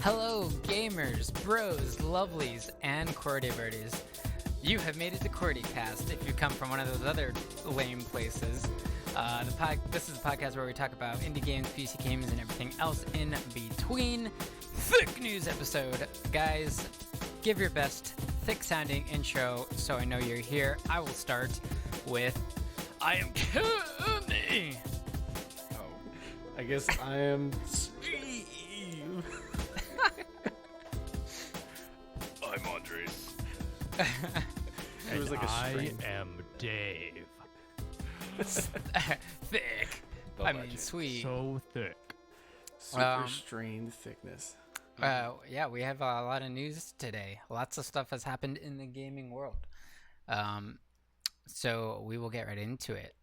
Hello, gamers, bros, lovelies, and QWERTY birdies. You have made it to Qwertycast if you come from one of those other lame places. This is the podcast where we talk about indie games, PC games, and everything else in between. Thick news episode. Guys, give your best thick-sounding intro so I know you're here. I will start with, I am Kenny. Oh, I guess I am Steve. I'm Andres. It was like a I strain. am Dave. Thick. The I mean, legend. sweet. So thick. Super strained thickness. Yeah, we have a lot of news today. Lots of stuff has happened in the gaming world. So we will get right into it.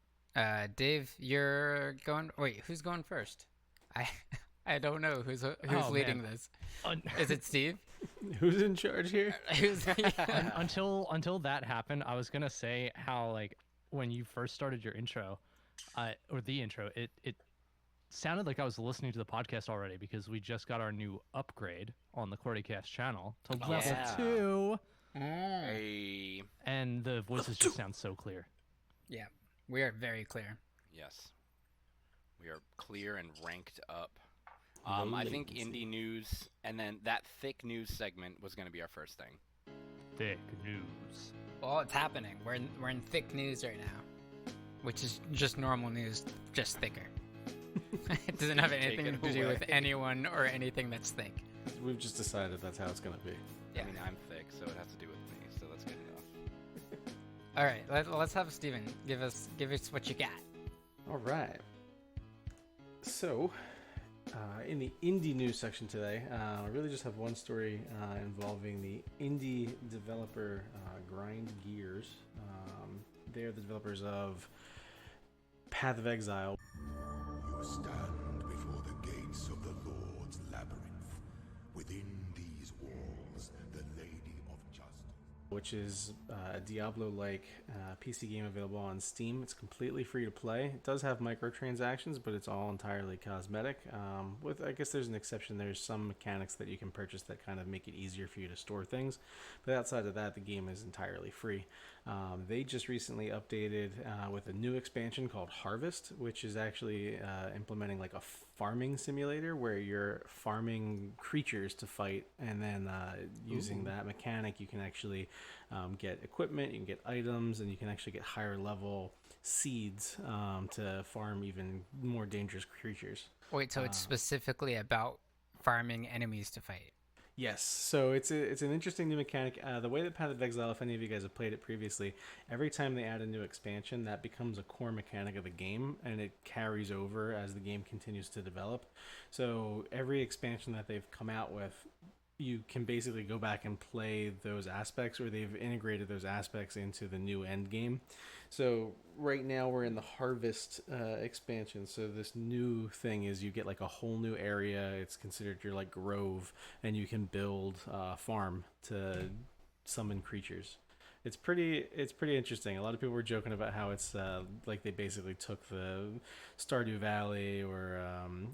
Dave, you're going. Wait, who's going first? I don't know who's leading this. Is it Steve? Who's in charge here? Until that happened, I was gonna say how, like, when you first started your intro, or the intro, it sounded like I was listening to the podcast already because we just got our new upgrade on the QWERTYcast channel to level 2, Hey. and the voices just sound so clear. Yeah, we are very clear. Yes. We are clear and ranked up. No I think latency. indie news, and then that thick news segment was going to be our first thing. Thick news. Well, it's happening. We're in thick news right now, which is just normal news, just thicker. It doesn't have Take anything it to do with away. anyone or anything that's thick. We've just decided that's how it's gonna be. Yeah. I mean, I'm thick, so it has to do with me, so that's good enough. All right, let's have Steven give us what you got. All right. So, in the indie news section today, I really just have one story involving the indie developer Grind Gears. They're the developers of Path of Exile. You stand before the gates of the Lord's labyrinth. Within these walls, the Lady of Justice. Which is a Diablo-like PC game available on Steam. It's completely free to play. It does have microtransactions, but it's all entirely cosmetic. I guess there's an exception. There's some mechanics that you can purchase that kind of make it easier for you to store things. But outside of that, the game is entirely free. They just recently updated with a new expansion called Harvest, which is actually implementing like a farming simulator where you're farming creatures to fight, and then using that mechanic, you can actually get equipment, you can get items, and you can actually get higher level seeds to farm even more dangerous creatures. Wait, so it's specifically about farming enemies to fight? Yes, so it's an interesting new mechanic. The way that Path of Exile, if any of you guys have played it previously, every time they add a new expansion, that becomes a core mechanic of the game, and it carries over as the game continues to develop. So every expansion that they've come out with, you can basically go back and play those aspects, or they've integrated those aspects into the new end game. So right now we're in the Harvest expansion. So this new thing is you get like a whole new area. It's considered your like grove, and you can build a farm to summon creatures. It's pretty interesting. A lot of people were joking about how it's like they basically took the Stardew Valley or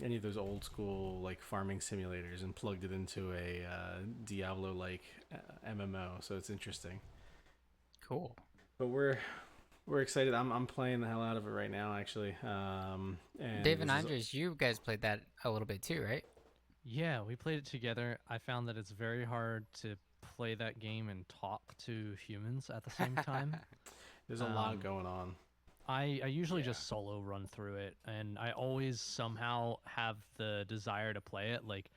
any of those old school like farming simulators and plugged it into a Diablo like MMO. So it's interesting. Cool. But we're excited. I'm playing the hell out of it right now, actually. And Dave and this is- Andres, you guys played that a little bit too, right? Yeah, we played it together. I found that it's very hard to play that game and talk to humans at the same time. There's a lot going on. I usually just solo run through it, and I always somehow have the desire to play it like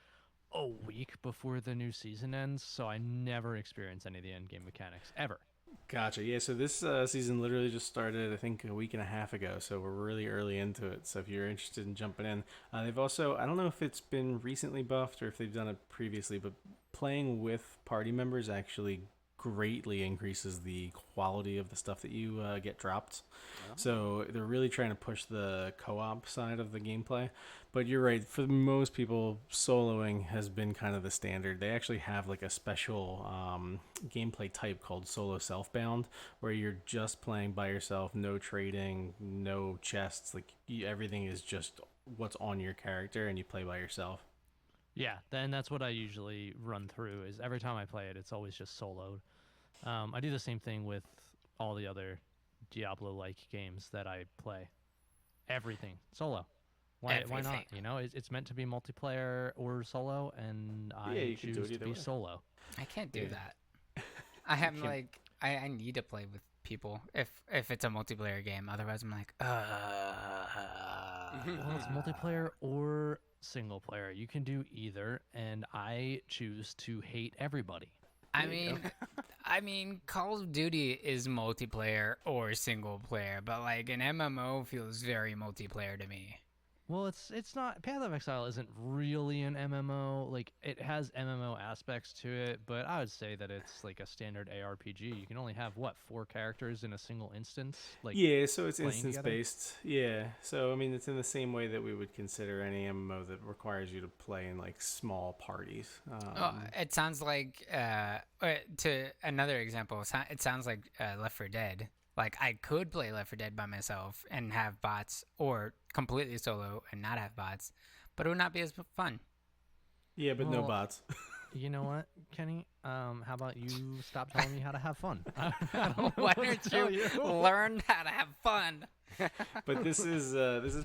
a week before the new season ends, so I never experience any of the end game mechanics ever. Gotcha. Yeah, so this season literally just started, I think, a week and a half ago, so we're really early into it. So if you're interested in jumping in, they've also, I don't know if it's been recently buffed or if they've done it previously, but playing with party members actually greatly increases the quality of the stuff that you get dropped. So they're really trying to push the co-op side of the gameplay. But you're right, for most people, soloing has been kind of the standard. They actually have like a special gameplay type called solo self-bound, where you're just playing by yourself, no trading, no chests, like everything is just what's on your character, and you play by yourself. Yeah, then that's what I usually run through. Is every time I play it, it's always just soloed. I do the same thing with all the other Diablo-like games that I play. Everything solo. Why not? Everything. You know, it's meant to be multiplayer or solo, and I you can do choose it to either be way. solo. I can't do Yeah. that. I have can't- like I need to play with people if it's a multiplayer game. Otherwise, I'm like, Well, it's multiplayer or single player. You can do either, and I choose to hate everybody. I There you mean, I mean, Call of Duty is multiplayer or single player, but like an MMO feels very multiplayer to me. Well, it's not. Path of Exile isn't really an MMO. Like, it has MMO aspects to it, but I would say that it's like a standard ARPG. You can only have 4 characters in a single instance. Like, Yeah, so it's playing instance together? based. Yeah, so I mean, it's in the same way that we would consider any MMO that requires you to play in like small parties. It sounds like to another example. It sounds like Left 4 Dead. Like I could play Left 4 Dead by myself and have bots, or completely solo and not have bots, but it would not be as fun. Yeah, but no Well, bots. You know what, Kenny? How about you stop telling me how to have fun? I don't know Why what to don't tell you learn how to have fun? But this is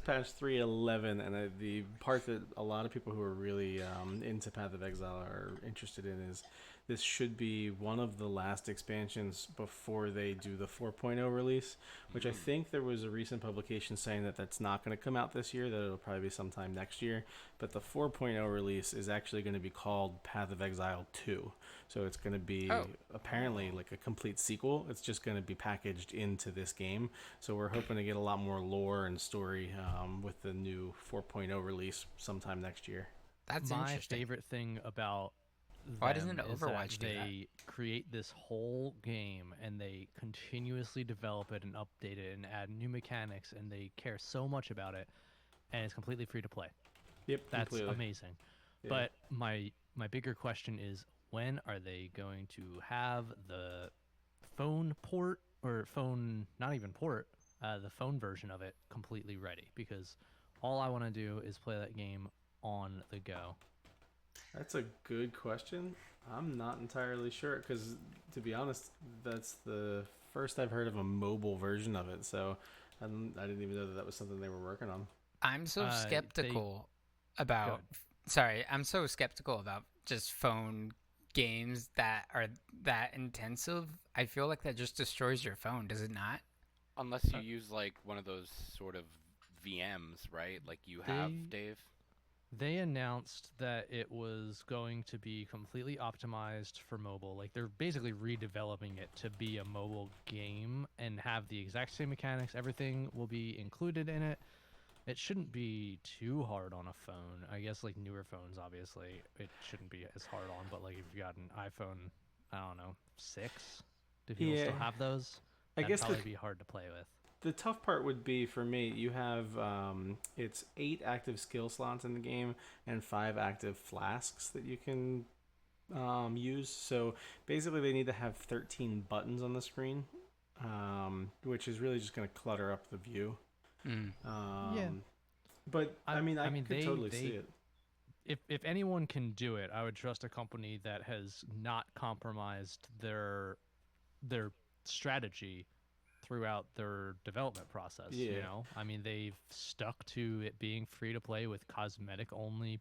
patch 3.11, and the part that a lot of people who are really into Path of Exile are interested in is this should be one of the last expansions before they do the 4.0 release, which I think there was a recent publication saying that that's not going to come out this year, that it'll probably be sometime next year. But the 4.0 release is actually going to be called Path of Exile 2. So it's going to be apparently like a complete sequel. It's just going to be packaged into this game. So we're hoping to get a lot more lore and story with the new 4.0 release sometime next year. That's My interesting. favorite thing about Why them doesn't is Overwatch that do that? they create this whole game and they continuously develop it and update it and add new mechanics, and they care so much about it, and it's completely free to play. Yep, That's completely. amazing. Yeah. But my bigger question is, when are they going to have the phone port, or phone, not even port, the phone version of it completely ready? Because all I want to do is play that game on the go. That's a good question. I'm not entirely sure because, to be honest, that's the first I've heard of a mobile version of it. So I didn't even know that was something they were working on. I'm so They- skeptical about. Sorry, I'm so skeptical about just phone games that are that intensive. I feel like that just destroys your phone. Does it not? Unless you use like one of those sort of VMs, right? Like you have, Dave. They announced that it was going to be completely optimized for mobile. Like, they're basically redeveloping it to be a mobile game and have the exact same mechanics. Everything will be included in it. It shouldn't be too hard on a phone. I guess, like, newer phones, obviously, it shouldn't be as hard on. But, like, if you got an iPhone, I don't know, 6, do people still Yeah. have those? I That'd guess probably be hard to play with. the tough part would be for me, you have it's 8 active skill slots in the game and 5 active flasks that you can use. So basically they need to have 13 buttons on the screen, which is really just going to clutter up the view. Yeah. But I mean could they totally see it. If anyone can do it, I would trust a company that has not compromised their strategy throughout their development process. You Yeah. know, I mean, they've stuck to it being free to play with cosmetic only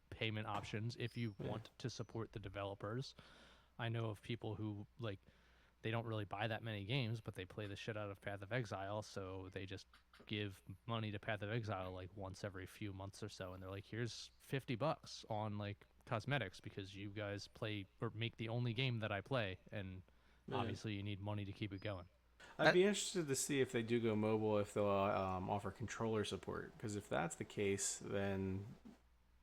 payment options if you want to support the developers. I know of people who, like, they don't really buy that many games, but they play the shit out of Path of Exile, so they just give money to Path of Exile like once every few months or so, and they're like, here's $50 on like cosmetics because you guys play or make the only game that I play, and Yeah. obviously you need money to keep it going. I'd be interested to see if they do go mobile, if they'll offer controller support. Because if that's the case, then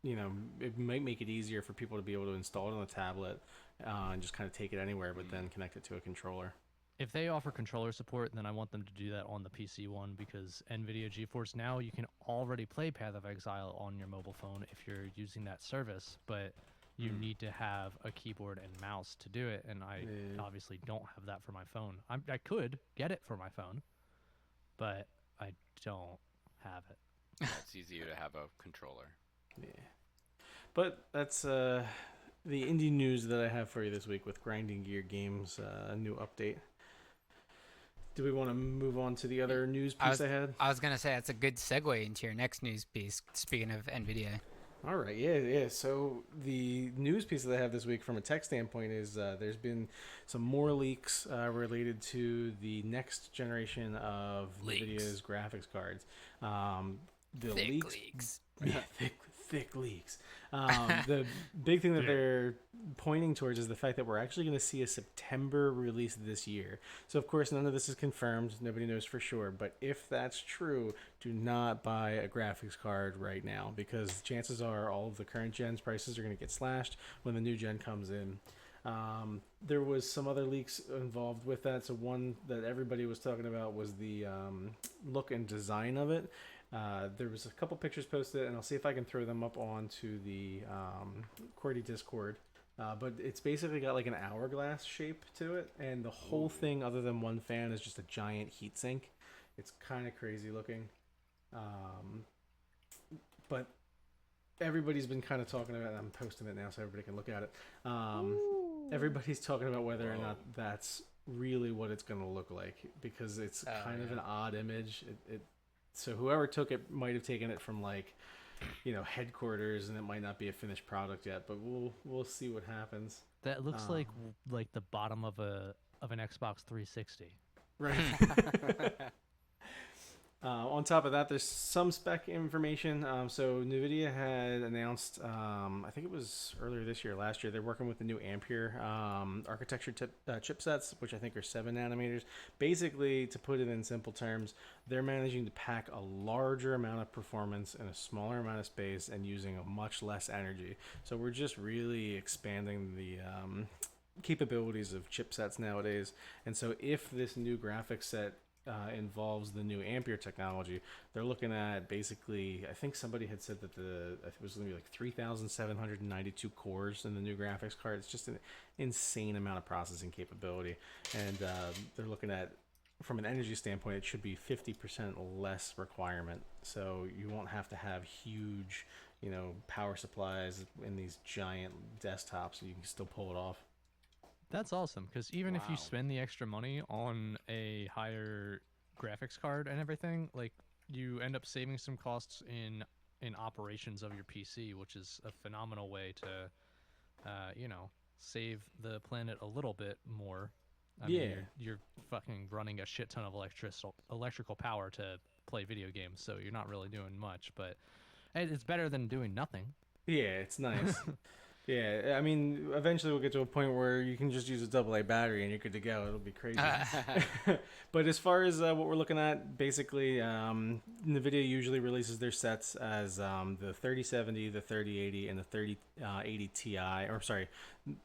it might make it easier for people to be able to install it on a tablet and just kind of take it anywhere, but then connect it to a controller. If they offer controller support, then I want them to do that on the PC one, because NVIDIA GeForce Now, you can already play Path of Exile on your mobile phone if you're using that service, but you need to have a keyboard and mouse to do it, and I obviously don't have that for my phone. I could get it for my phone, but I don't have it. It's easier to have a controller. Yeah. But that's the indie news that I have for you this week with Grinding Gear Games, a new update. Do we want to move on to the other news piece I had? I was going to say that's a good segue into your next news piece, speaking of NVIDIA. All right, yeah. So the news piece that I have this week from a tech standpoint is there's been some more leaks related to the next generation of NVIDIA's graphics cards. The leaks. Yeah, thick leaks. The big thing that they're pointing towards is the fact that we're actually going to see a September release this year. So, of course, none of this is confirmed. Nobody knows for sure. But if that's true, do not buy a graphics card right now, because chances are all of the current gen's prices are going to get slashed when the new gen comes in. There was some other leaks involved with that. So one that everybody was talking about was the look and design of it. There was a couple pictures posted, and I'll see if I can throw them up onto the Qwerty Discord. But it's basically got like an hourglass shape to it, and the whole thing, other than one fan, is just a giant heatsink. It's kind of crazy looking. But everybody's been kind of talking about it. I'm posting it now so everybody can look at it. Everybody's talking about whether or not that's really what it's going to look like, because it's kind of an odd image. So whoever took it might have taken it from headquarters, and it might not be a finished product yet. But we'll see what happens. That looks like the bottom of an Xbox 360. Right. On top of that, there's some spec information. So NVIDIA had announced, I think it was earlier this year, last year, they're working with the new Ampere architecture chipsets, which I think are 7 nanometers. Basically, to put it in simple terms, they're managing to pack a larger amount of performance in a smaller amount of space and using a much less energy. So we're just really expanding the capabilities of chipsets nowadays. And so if this new graphics set involves the new Ampere technology, they're looking at basically, I think somebody had said that it was going to be like 3,792 cores in the new graphics card. It's just an insane amount of processing capability. And they're looking at, from an energy standpoint, it should be 50% less requirement. So you won't have to have huge, power supplies in these giant desktops. You can still pull it off. That's awesome, because even if you spend the extra money on a higher graphics card and everything, like, you end up saving some costs in operations of your PC, which is a phenomenal way to, save the planet a little bit more. I mean, you're fucking running a shit ton of electrical power to play video games, so you're not really doing much, but it's better than doing nothing. Yeah, it's nice. Yeah, I mean, eventually we'll get to a point where you can just use a AA battery and you're good to go. It'll be crazy. But as far as what we're looking at, basically, NVIDIA usually releases their sets as the 3070, the 3080, and the 3080 Ti. Or sorry,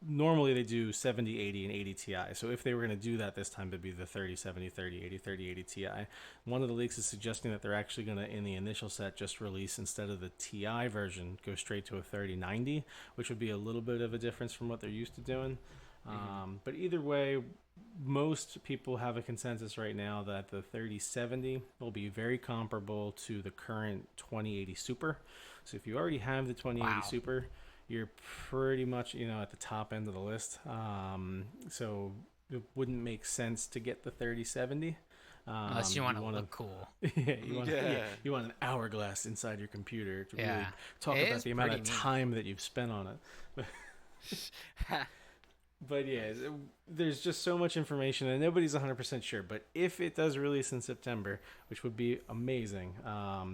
normally they do 7080 and 80 Ti. So if they were going to do that this time, it'd be the 3070, 3080, 3080 Ti. One of the leaks is suggesting that they're actually going to, in the initial set, just release, instead of the Ti version, go straight to a 3090, which would be a little bit of a difference from what they're used to doing. But either way, most people have a consensus right now that the 3070 will be very comparable to the current 2080 Super. So if you already have the 2080 Super, you're pretty much, at the top end of the list. So it wouldn't make sense to get the 3070. Unless you want to look cool. You want an hourglass inside your computer to really talk about the amount of time that you've spent on it. But yeah, there's just so much information and nobody's 100% sure. But if it does release in September, which would be amazing,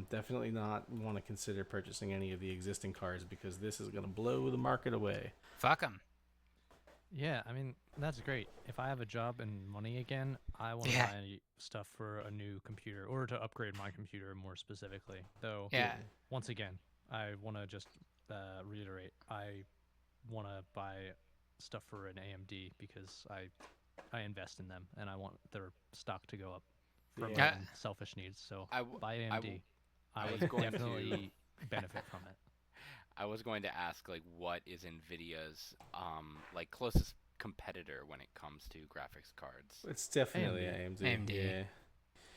definitely not want to consider purchasing any of the existing cards, because this is going to blow the market away. Fuck them. Yeah, I mean, that's great. If I have a job and money again, I want to buy stuff for a new computer, or to upgrade my computer more specifically. Though, once again, I want to just reiterate, I want to buy stuff for an AMD because I invest in them and I want their stock to go up for my own selfish needs. So buy AMD. I would definitely benefit from it. I was going to ask, like, what is NVIDIA's closest competitor when it comes to graphics cards? It's definitely AMD. AMD. Yeah.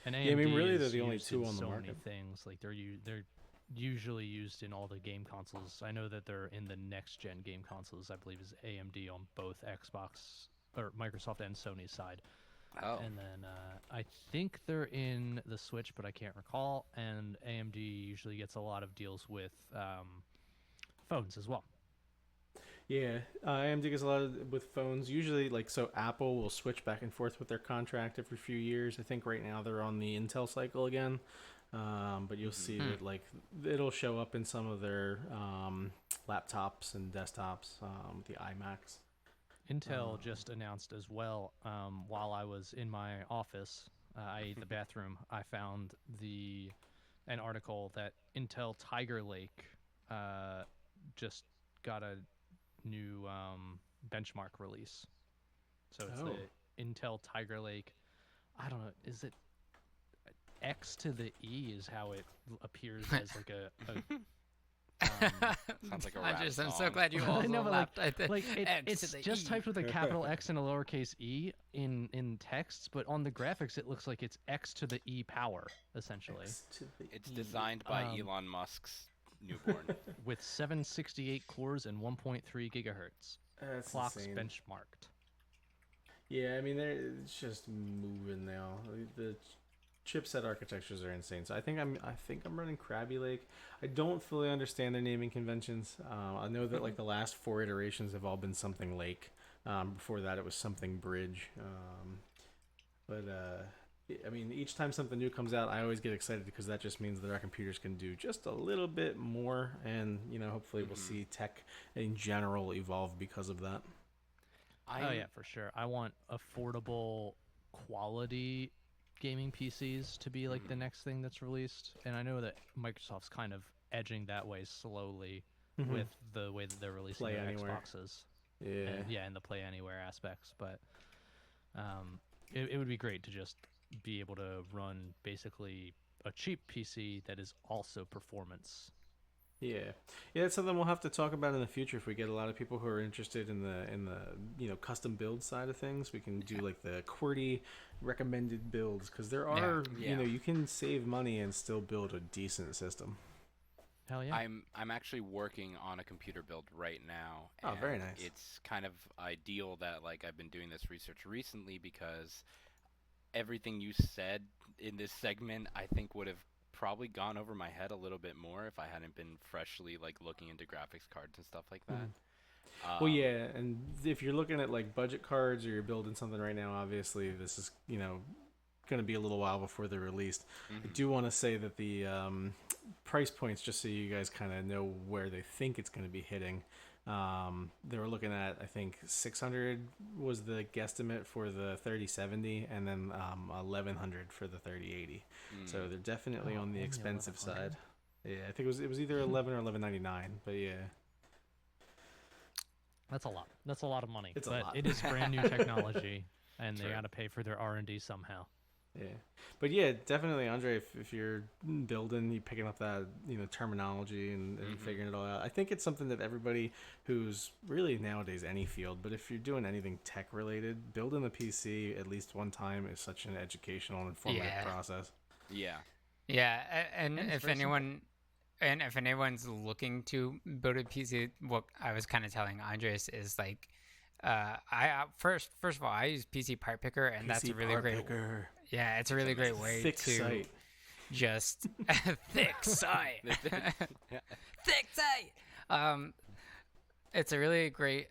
And AMD I mean, really, they're is the only used two in on the so market. many things. Like, they're usually used in all the game consoles. I know that they're in the next gen game consoles. I believe is AMD on both Xbox or Microsoft and Sony's side. Oh. And then I think they're in the Switch, but I can't recall. And AMD usually gets a lot of deals with phones as well. Yeah, AMD gets a lot with phones. Usually, so Apple will switch back and forth with their contract every few years. I think right now they're on the Intel cycle again. But you'll see that it'll show up in some of their laptops and desktops, the iMacs. Intel just announced as well, while I was in my office, i.e. the bathroom, I found an article that Intel Tiger Lake just got a new benchmark release. So it's the Intel Tiger Lake. I don't know, is it X to the E is how it appears as like a Sounds like a rap I'm song. so glad you all laughed. It's just typed with a capital X and a lowercase e in texts, but on the graphics it looks like it's X to the E power, essentially. It's designed by Elon Musk's newborn. With 768 cores and 1.3 gigahertz. That's Clocks insane. benchmarked. Yeah, I mean, it's just moving now. The chipset architectures are insane. So I think I'm running Krabby Lake. I don't fully understand their naming conventions. I know that the last 4 iterations have all been something Lake. Before that, it was something Bridge. I mean, each time something new comes out, I always get excited because that just means that our computers can do just a little bit more, and hopefully we'll see tech in general evolve because of that. Oh yeah, for sure. I want affordable, quality gaming PCs to be the next thing that's released, and I know that Microsoft's kind of edging that way slowly with the way that they're releasing Play their Anywhere. Xboxes. Yeah, And the Play Anywhere aspects, but it would be great to just be able to run basically a cheap PC that is also performance. Yeah, it's something we'll have to talk about in the future if we get a lot of people who are interested in the custom build side of things. We can do the QWERTY recommended builds, because there are you can save money and still build a decent system. Hell yeah! I'm actually working on a computer build right now. Oh, very nice. It's kind of ideal that I've been doing this research recently, because everything you said in this segment I think would have probably gone over my head a little bit more if I hadn't been freshly looking into graphics cards and stuff like that. Well, yeah, and if you're looking at budget cards or you're building something right now, obviously this is going to be a little while before they're released. I do want to say that the price points, just so you guys kind of know where they think it's going to be hitting. They were looking at, I think 600 was the guesstimate for the 3070, and then 1100 for the 3080. So they're definitely on the expensive side. Yeah, I think it was either 11 or 1199, but yeah. That's a lot. That's a lot of money. It's a but lot. it is brand new technology, and they True. got to pay for their R&D somehow. Yeah, but yeah, definitely, Andre. If you're building, you're picking up that terminology and figuring it all out. I think it's something that everybody who's really nowadays any field, but if you're doing anything tech related, building a PC at least one time is such an educational and informative process. Yeah. Yeah, and And it's if very anyone's looking to build a PC, what I was kind of telling Andres is first of all, I use pcpartpicker, and that's a really great. Yeah, it's a really great way Thick to site. just thick site. Thick site. It's a really great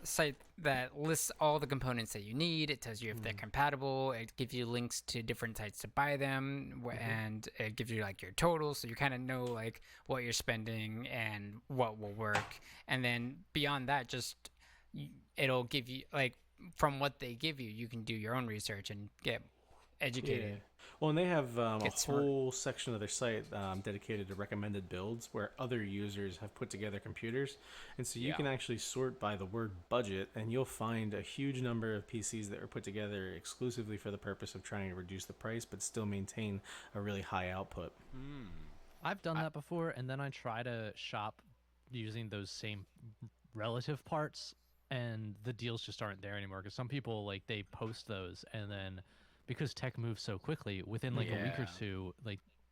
site that lists all the components that you need. It tells you if they're compatible. It gives you links to different sites to buy them, and it gives you your total, so you kind of know what you're spending and what will work. And then beyond that, just it'll give you from what they give you, you can do your own research and get educated. Yeah. Well, and they have a Get smart. whole section of their site dedicated to recommended builds where other users have put together computers. And so you can actually sort by the word budget, and you'll find a huge number of PCs that are put together exclusively for the purpose of trying to reduce the price but still maintain a really high output. I've done that before, and then I try to shop using those same relative parts, and the deals just aren't there anymore, because some people they post those, and then because tech moves so quickly, within a week or two,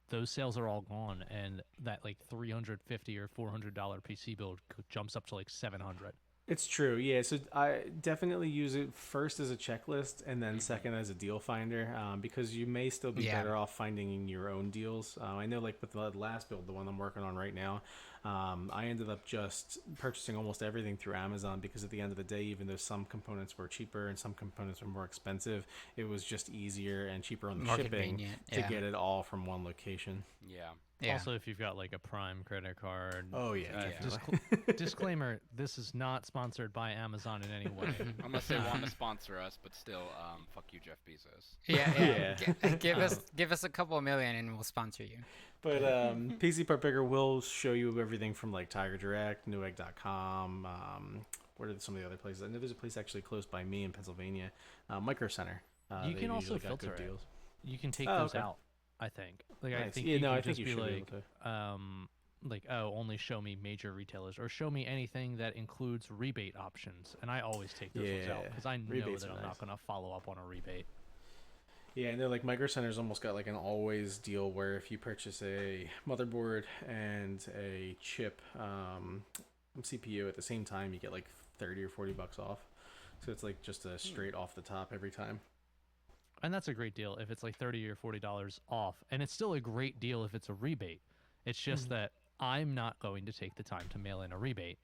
those sales are all gone, and that like $350 or $400 PC build jumps up to like 700. It's true, yeah. So I definitely use it first as a checklist and then second as a deal finder, because you may still be better off finding your own deals. I know, like with the last build, the one I'm working on right now, I ended up just purchasing almost everything through Amazon because at the end of the day, even though some components were cheaper and some components were more expensive, it was just easier and cheaper on the More shipping to convenient, get it all from one location. Yeah. Yeah. Also, if you've got like a Prime credit card. Oh yeah, Disclaimer: this is not sponsored by Amazon in any way. Unless they want to sponsor us, but still, fuck you, Jeff Bezos. Yeah. Give us a couple of million and we'll sponsor you. But PC Part Picker will show you everything from like Tiger Direct, Newegg.com. What are some of the other places? I know there's a place actually close by me in Pennsylvania, Micro Center. You they can also usually got filter good it. deals. You can take Oh, those okay. out. I think. Like I Nice. think Yeah, you no, can I think just you be should be like, able to. only show me major retailers or show me anything that includes rebate options, and I always take those ones out Yeah, because I know rebates that are I'm nice. not going to follow up on a rebate. Yeah, I know like Micro Center's almost got like an always deal where if you purchase a motherboard and a chip CPU at the same time, you get like 30 or $40 off. So it's like just a straight off the top every time. And that's a great deal if it's like $30 or $40 off, and it's still a great deal if it's a rebate. It's just that I'm not going to take the time to mail in a rebate.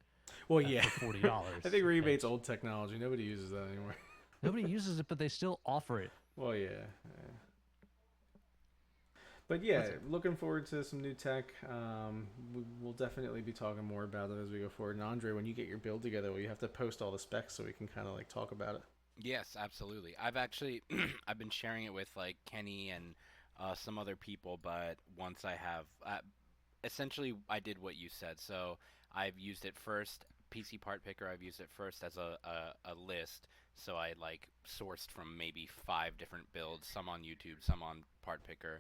Well, yeah, for $40. I think rebate's old technology. Nobody uses that anymore. Nobody uses it, but they still offer it. Well, yeah. But yeah, looking forward to some new tech. We'll definitely be talking more about it as we go forward. And Andre, when you get your build together, will you have to post all the specs so we can kind of like talk about it? Yes, absolutely. I've actually I've been sharing it with like Kenny and some other people, but once I have essentially I did what you said. So I've used it first, PC Part Picker. I've used it first as a list. So I like sourced from maybe 5 different builds, some on YouTube, some on Part Picker.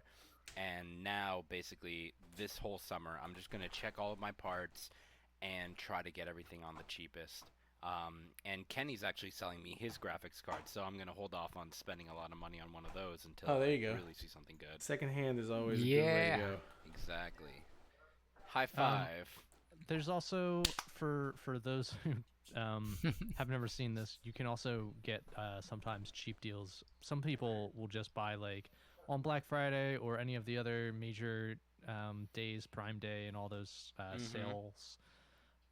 And now basically this whole summer I'm just going to check all of my parts and try to get everything on the cheapest. And Kenny's actually selling me his graphics card, so I'm going to hold off on spending a lot of money on one of those until there I you go. really see something good. Second hand is always a good way to go. Exactly. High five. There's also, for those who have never seen this, you can also get sometimes cheap deals. Some people will just buy like on Black Friday or any of the other major days, Prime Day and all those sales.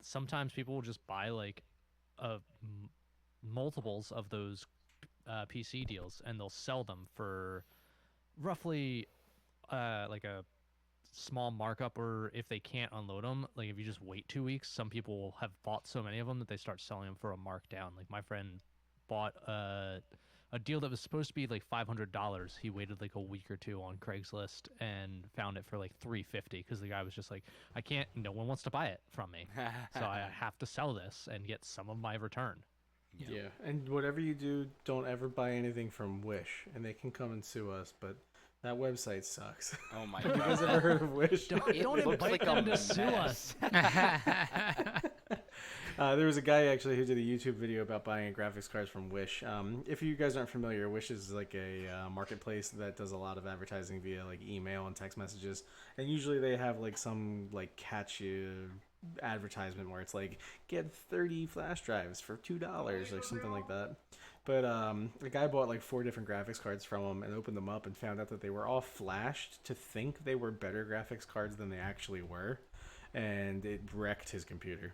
Sometimes people will just buy like multiples of those PC deals, and they'll sell them for roughly like a small markup, or if they can't unload them, like if you just wait 2 weeks, some people will have bought so many of them that they start selling them for a markdown. Like my friend bought a deal that was supposed to be like $500. He waited like a week or two on Craigslist and found it for like $350 because the guy was just like, I can't, no one wants to buy it from me, so I have to sell this and get some of my return. Yeah, and whatever you do, don't ever buy anything from Wish, and they can come and sue us, but that website sucks. Oh my You guys god. ever heard of Wish? Don't looks invite like them a to sue mess. us. There was a guy actually who did a YouTube video about buying graphics cards from Wish. If you guys aren't familiar, Wish is like a marketplace that does a lot of advertising via like email and text messages, and usually they have like some like catchy advertisement where it's like get 30 flash drives for $2 or something like that. But the guy bought like 4 different graphics cards from him and opened them up and found out that they were all flashed to think they were better graphics cards than they actually were, and it wrecked his computer.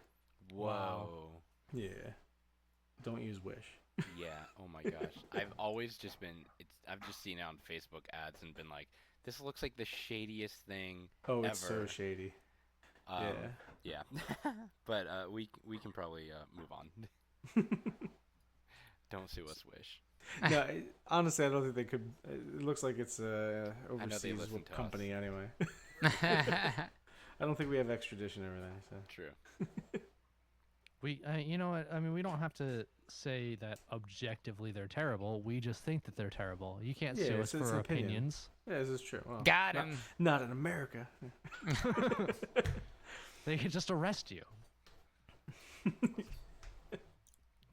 Whoa. Yeah. Don't use Wish. Yeah. Oh my gosh. I've always just been. I've just seen it on Facebook ads and been like, this looks like the shadiest thing Oh, ever. it's so shady. Yeah. But we can probably move on. Don't sue us, Wish. No, honestly, I don't think they could. It looks like it's a I know they overseas listen to company us. anyway. I don't think we have extradition over there. So. True. We, you know what? I mean, we don't have to say that objectively they're terrible. We just think that they're terrible. You can't sue us it's for an our opinion. opinions. Yeah, this is true. Well, Got him. Not in America. They could just arrest you.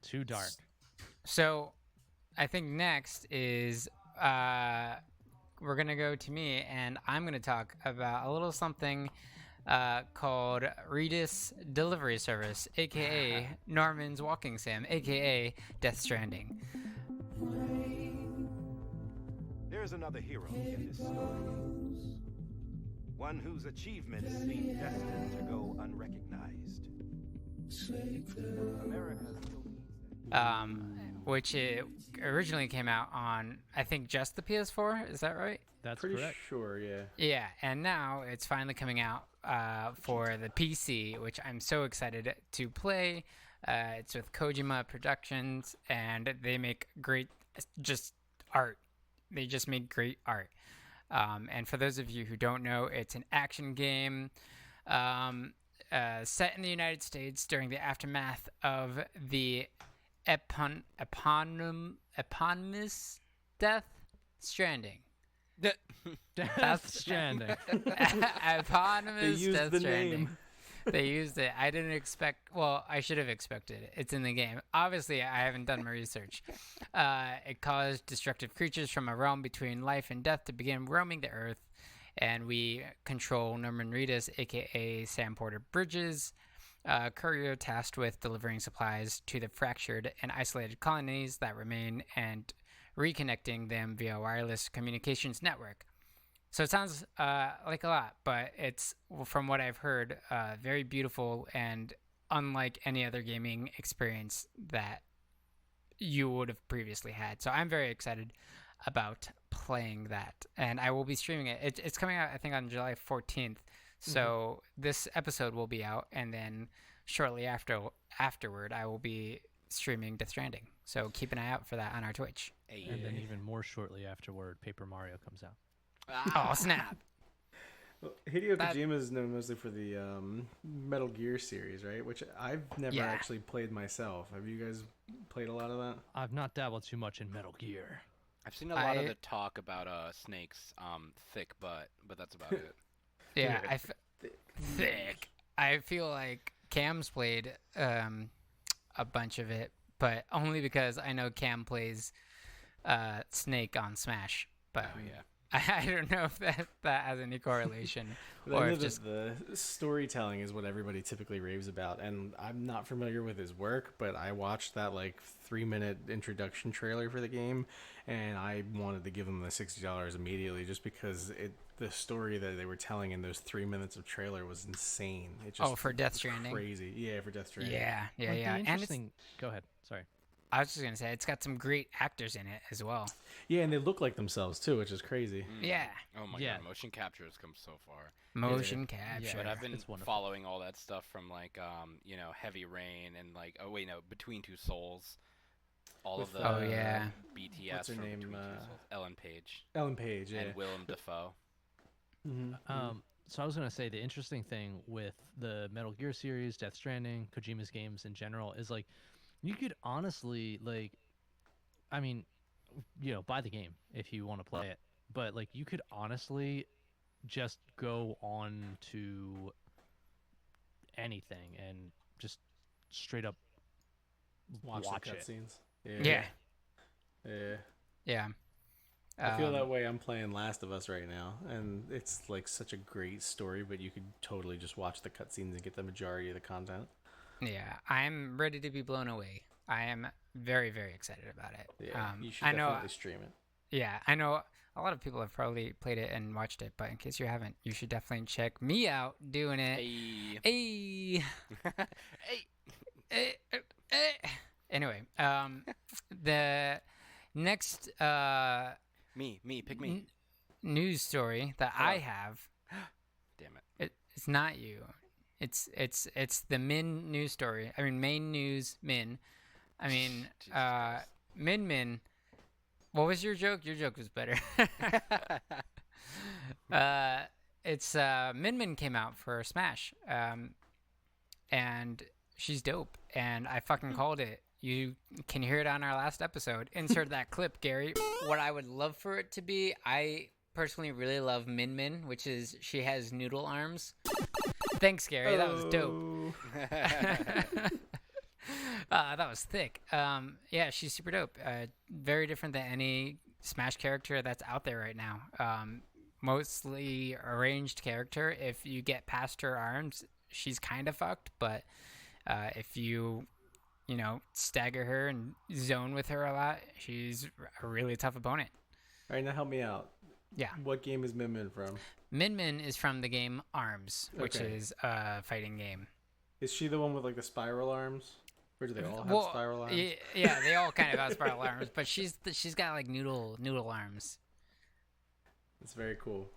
Too dark. So, I think next is we're gonna go to me, and I'm gonna talk about a little something called Redis Delivery Service, aka Norman's Walking Sim, aka Death Stranding. There's another hero in this story. One whose achievements seem destined to go unrecognized. America still needs Which it originally came out on, I think, just the PS4. Is that right? That's Pretty correct. sure, yeah. Yeah, and now it's finally coming out for the PC, which I'm so excited to play. It's with Kojima Productions, and they make great just art. They just make great art. And for those of you who don't know, it's an action game set in the United States during the aftermath of the eponymous Death Stranding. Death Stranding. Eponymous They used Death the Stranding. name. They used it. I didn't expect. Well, I should have expected it. It's in the game. Obviously, I haven't done my research. It caused destructive creatures from a realm between life and death to begin roaming the earth, and we control Norman Reedus, aka Sam Porter Bridges, courier tasked with delivering supplies to the fractured and isolated colonies that remain and reconnecting them via wireless communications network. So it sounds like a lot, but it's, from what I've heard, very beautiful and unlike any other gaming experience that you would have previously had. So I'm very excited about playing that, and I will be streaming it. It's coming out, I think, on July 14th. So this episode will be out, and then shortly afterward, I will be streaming Death Stranding. So keep an eye out for that on our Twitch. And then even more shortly afterward, Paper Mario comes out. Oh, snap. Well, Hideo Kojima is known mostly for the Metal Gear series, right? Which I've never actually played myself. Have you guys played a lot of that? I've not dabbled too much in Metal Gear. I've seen a lot of the talk about Snake's thick butt, but that's about it. Yeah, thick. I feel like Cam's played a bunch of it, but only because I know Cam plays Snake on Smash. But yeah. I don't know if that has any correlation, or if just the storytelling is what everybody typically raves about, and I'm not familiar with his work, but I watched that like 3-minute introduction trailer for the game, and I wanted to give them the $60 immediately just because the story that they were telling in those 3 minutes of trailer was insane. It just for Death Stranding, crazy. Yeah, for Death Stranding. Yeah. And go ahead. Sorry. I was just gonna say it's got some great actors in it as well. Yeah, and they look like themselves too, which is crazy. Yeah. Oh my god, motion capture has come so far. Motion capture. But I've been following all that stuff from like Heavy Rain and like Between Two Souls. All of the BTS what's her from name? Between Two Souls. Ellen Page. Ellen Page, yeah. And Willem Dafoe. So I was going to say the interesting thing with the Metal Gear series, Death Stranding, Kojima's games in general is like you could honestly buy the game if you want to play it, but like you could honestly just go on to anything and just straight up watch the it. cutscenes. Yeah. I feel that way. I'm playing Last of Us right now, and it's like such a great story, but you could totally just watch the cutscenes and get the majority of the content. Yeah, I'm ready to be blown away. I am very, very excited about it. Yeah, you should definitely stream it. Yeah, I know a lot of people have probably played it and watched it, but in case you haven't, you should definitely check me out doing it. Hey. Anyway, the next pick me. News story that I have. Damn it. It's not you. It's the Min news story. I mean, main news Min. I mean, Minmin. What was your joke? Your joke was better. It's Minmin came out for Smash, and she's dope. And I fucking called it. You can hear it on our last episode. Insert that clip, Gary. What I would love for it to be, I personally really love Minmin, which is she has noodle arms. Thanks, Gary. That was dope. That was thick. Yeah, she's super dope. Very different than any Smash character that's out there right now. Mostly a ranged character. If you get past her arms, she's kind of fucked, but if you stagger her and zone with her a lot, she's a really tough opponent. All right, now help me out. Yeah. What game is Minmin from? Minmin is from the game ARMS, which Okay. is a fighting game. Is she the one with like the spiral arms? Or do they all have spiral arms? Yeah, they all kind of have spiral arms, but she's got like noodle arms. It's very cool.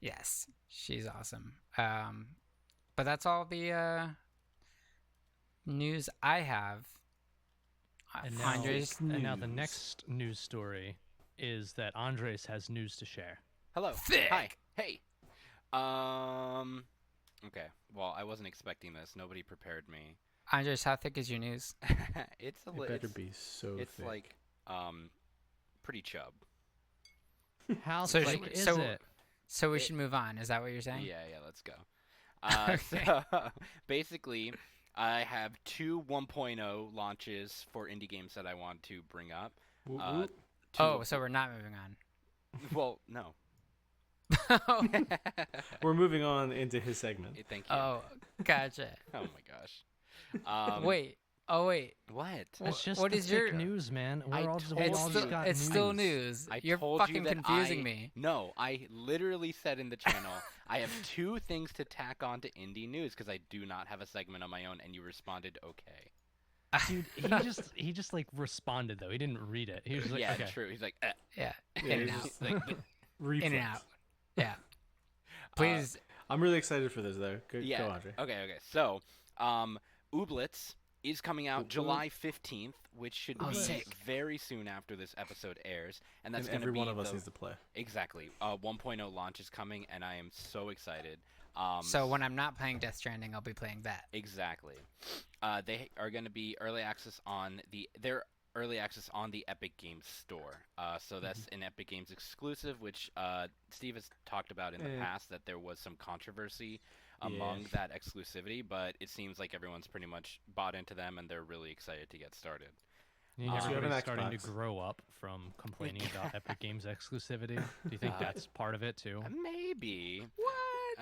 Yes, she's awesome. But that's all the news I have. And now, Andres, and now the News. next news story is that Andres has news to share. Hello. THICC. Hi. Hey. Okay. Well, I wasn't expecting this. Nobody prepared me. Andres, how thick is your news? It's a It little. better be so It's thick. like pretty chub. How So thick sh- is so- it? So we should move on. Is that what you're saying? Yeah, let's go. Okay. So basically, I have 2 1.0 launches for indie games that I want to bring up. Whoop, Uh, whoop. Oh, so we're not moving on. Well, no. We're moving on into his segment. Thank you. Oh, gotcha. Oh my gosh. Wait. Oh, wait. What? It's just what the is thick your news, man. I We're all just, we told It's all you. just still, got it's news. still news. I You're told fucking you that confusing me. No, I literally said in the channel, I have 2 things to tack on to indie news because I do not have a segment on my own, and you responded okay. Dude, he just like responded though. He didn't read it. He was like, Yeah, okay. true. He's like, Yeah. Yeah, In and it's out. just like, reflex. In and out. Yeah. Please. I'm really excited for this though. Go, yeah. go Andre. Okay. So, Ooblets is coming out Ooh. July 15th, which should Oh, be sick. very soon after this episode airs, and that's And going to every be one of us the- needs to play. Exactly. 1.0 launch is coming, and I am so excited. So when I'm not playing Death Stranding, I'll be playing that. Exactly. They are going to be early access on the Epic Games Store. So that's an Epic Games exclusive, which Steve has talked about in the Eh. past that there was some controversy among Yeah. that exclusivity, but it seems like everyone's pretty much bought into them and they're really excited to get started. You think So you have an everybody's starting to Xbox. grow up from complaining about Epic Games exclusivity. Do you think that's part of it too? Maybe.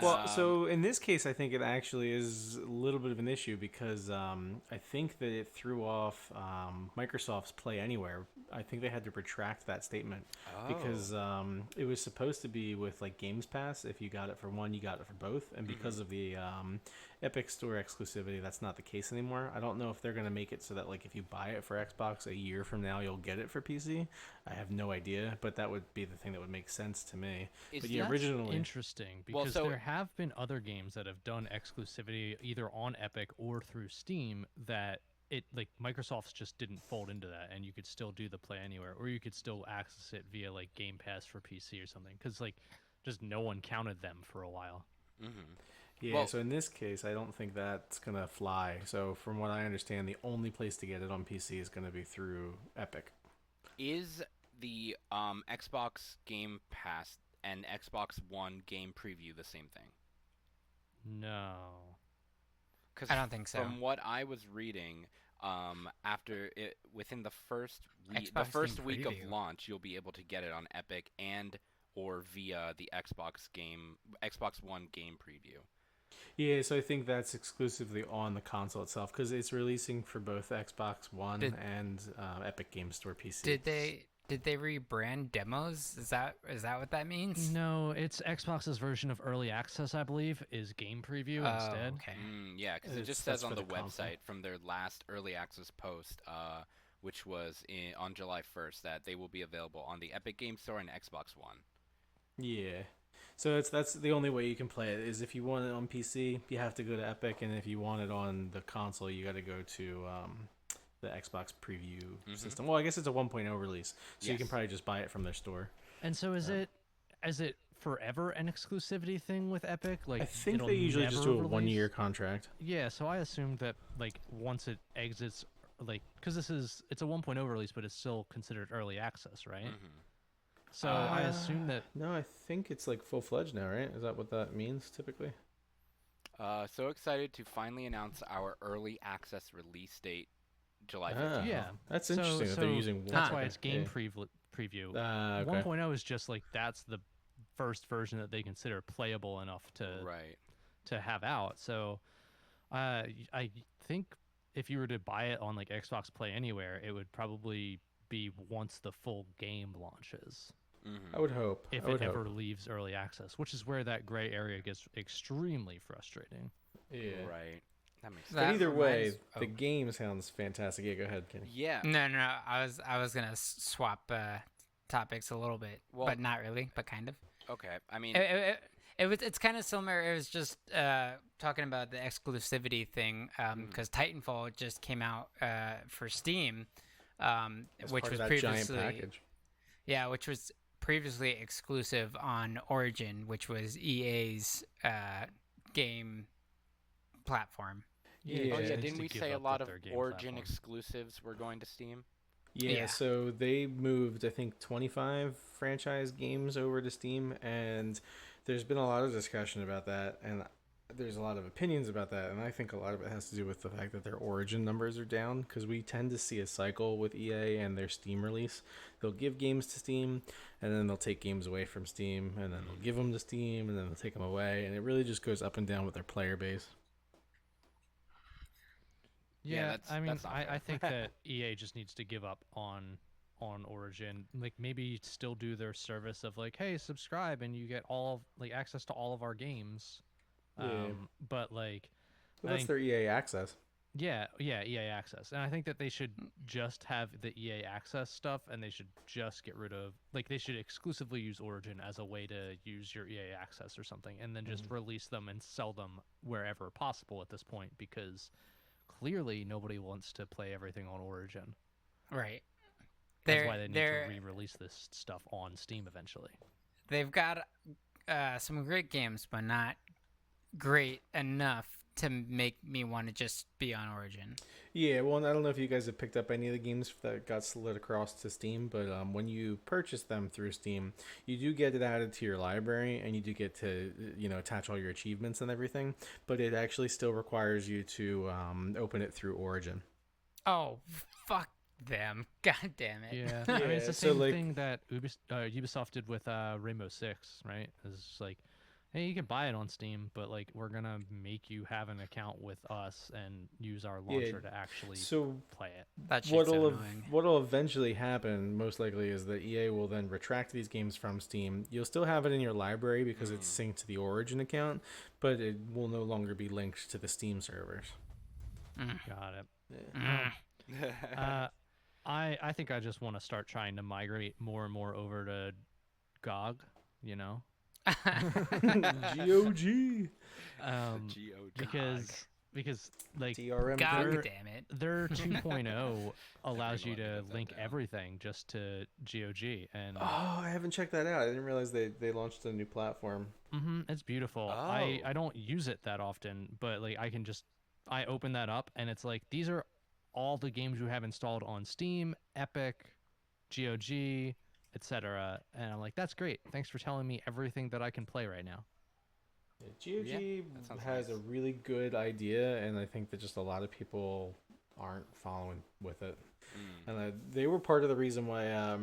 Well, so in this case, I think it actually is a little bit of an issue because I think that it threw off Microsoft's Play Anywhere. I think they had to retract that statement because it was supposed to be with like Games Pass. If you got it for one, you got it for both, and because of the Epic Store exclusivity, that's not the case anymore. I don't know if they're going to make it so that like if you buy it for Xbox a year from now, you'll get it for PC. I have no idea, but that would be the thing that would make sense to me. Is But yeah, that originally, Interesting, Well, because so- there have been other games that have done exclusivity either on Epic or through Steam that it like Microsoft's just didn't fold into that, and you could still do the Play Anywhere, or you could still access it via like Game Pass for PC or something, because like just no one counted them for a while. yeah. Well- So in this case, I don't think that's gonna fly. So from what I understand, the only place to get it on PC is gonna be through Epic. Is the Xbox Game Pass and Xbox One game preview the same thing? No. Because I don't think so. From what I was reading, after it within the first Xbox Game week of preview. launch, you'll be able to get it on Epic and or via the Xbox One game preview. Yeah, so I think that's exclusively on the console itself because it's releasing for both Xbox One Did- and Epic Games Store PC. Did they rebrand demos? Is that what that means? No, it's Xbox's version of early access, I believe, is game preview instead. Okay. Yeah, because it It's- just that's says on for the the console. website from their last early access post, which was on July 1st, that they will be available on the Epic Game Store and Xbox One. Yeah. So that's the only way you can play it is if you want it on PC, you have to go to Epic, and if you want it on the console, you got to go to the Xbox preview system. Well, I guess it's a 1.0 release, so you can Yes. probably just buy it from their store. And so is it forever an exclusivity thing with Epic? Like I think it'll they usually just never do a release? 1-year contract. Yeah, so I assumed that like once it exits, like because it's a 1.0 release, but it's still considered early access, right? So I assume that No, I think it's like full-fledged now, right? Is that what that means typically? So excited to finally announce our early access release date, July 15th. Ah, yeah, that's so- interesting that they're so using. That's one- why okay, it's game yeah. preview. Okay. 1.0 is just like that's the first version that they consider playable enough to have out. So I think if you were to buy it on like Xbox Play Anywhere, it would probably be once the full game launches. I would hope. If it ever leaves early access, which is where that gray area gets extremely frustrating. Yeah. Right. That makes sense. But either way, the game sounds fantastic. Yeah, go ahead, Kenny. Yeah. No. I was gonna swap topics a little bit, but not really, but kind of. Okay. I mean, it's kind of similar. It was just talking about the exclusivity thing because Titanfall just came out for Steam, which was that previously giant package. Yeah, which was previously exclusive on Origin, which was EA's game platform. Yeah. Didn't we say a lot of Origin exclusives were going to Steam? Yeah, so they moved, I think, 25 franchise games over to Steam, and there's been a lot of discussion about that, and there's a lot of opinions about that, and I think a lot of it has to do with the fact that their Origin numbers are down, because we tend to see a cycle with EA and their Steam release. They'll give games to Steam, and then they'll take games away from Steam, and then they'll give them to Steam, and then they'll take them away, and it really just goes up and down with their player base. Yeah, I mean, I think that EA just needs to give up on Origin. Like, maybe still do their service of like, hey, subscribe and you get access to all of our games. But like, that's their EA Access. Yeah, EA Access, and I think that they should just have the EA Access stuff, and they should just get rid of they should exclusively use Origin as a way to use your EA Access or something, and then just release them and sell them wherever possible at this point, because clearly nobody wants to play everything on Origin. Right. That's why they need to re-release this stuff on Steam eventually. They've got some great games, but not great enough to make me want to just be on Origin. Yeah, well, I don't know if you guys have picked up any of the games that got slid across to Steam, but when you purchase them through Steam, you do get it added to your library, and you do get to attach all your achievements and everything, but it actually still requires you to open it through Origin. Oh, fuck them. God damn it. Yeah, I mean, it's the same thing that Ubisoft did with Rainbow Six, right? It's like, hey, you can buy it on Steam, but like, we're gonna make you have an account with us and use our launcher to actually play it. That shit's annoying. What'll eventually happen, most likely, is that EA will then retract these games from Steam. You'll still have it in your library because it's synced to the Origin account, but it will no longer be linked to the Steam servers. Got it. Yeah. I think I just want to start trying to migrate more and more over to GOG. GOG. Because like DRM, God damn it. Their 2.0 allows you to link everything just to GOG, and I haven't checked that out. I didn't realize they launched a new platform. It's beautiful. I don't use it that often, but like I open that up and it's like, these are all the games you have installed on Steam, Epic, GOG, etc. And I'm like, that's great. Thanks for telling me everything that I can play right now. GOG has a really good idea, and I think that just a lot of people aren't following with it. And they were part of the reason why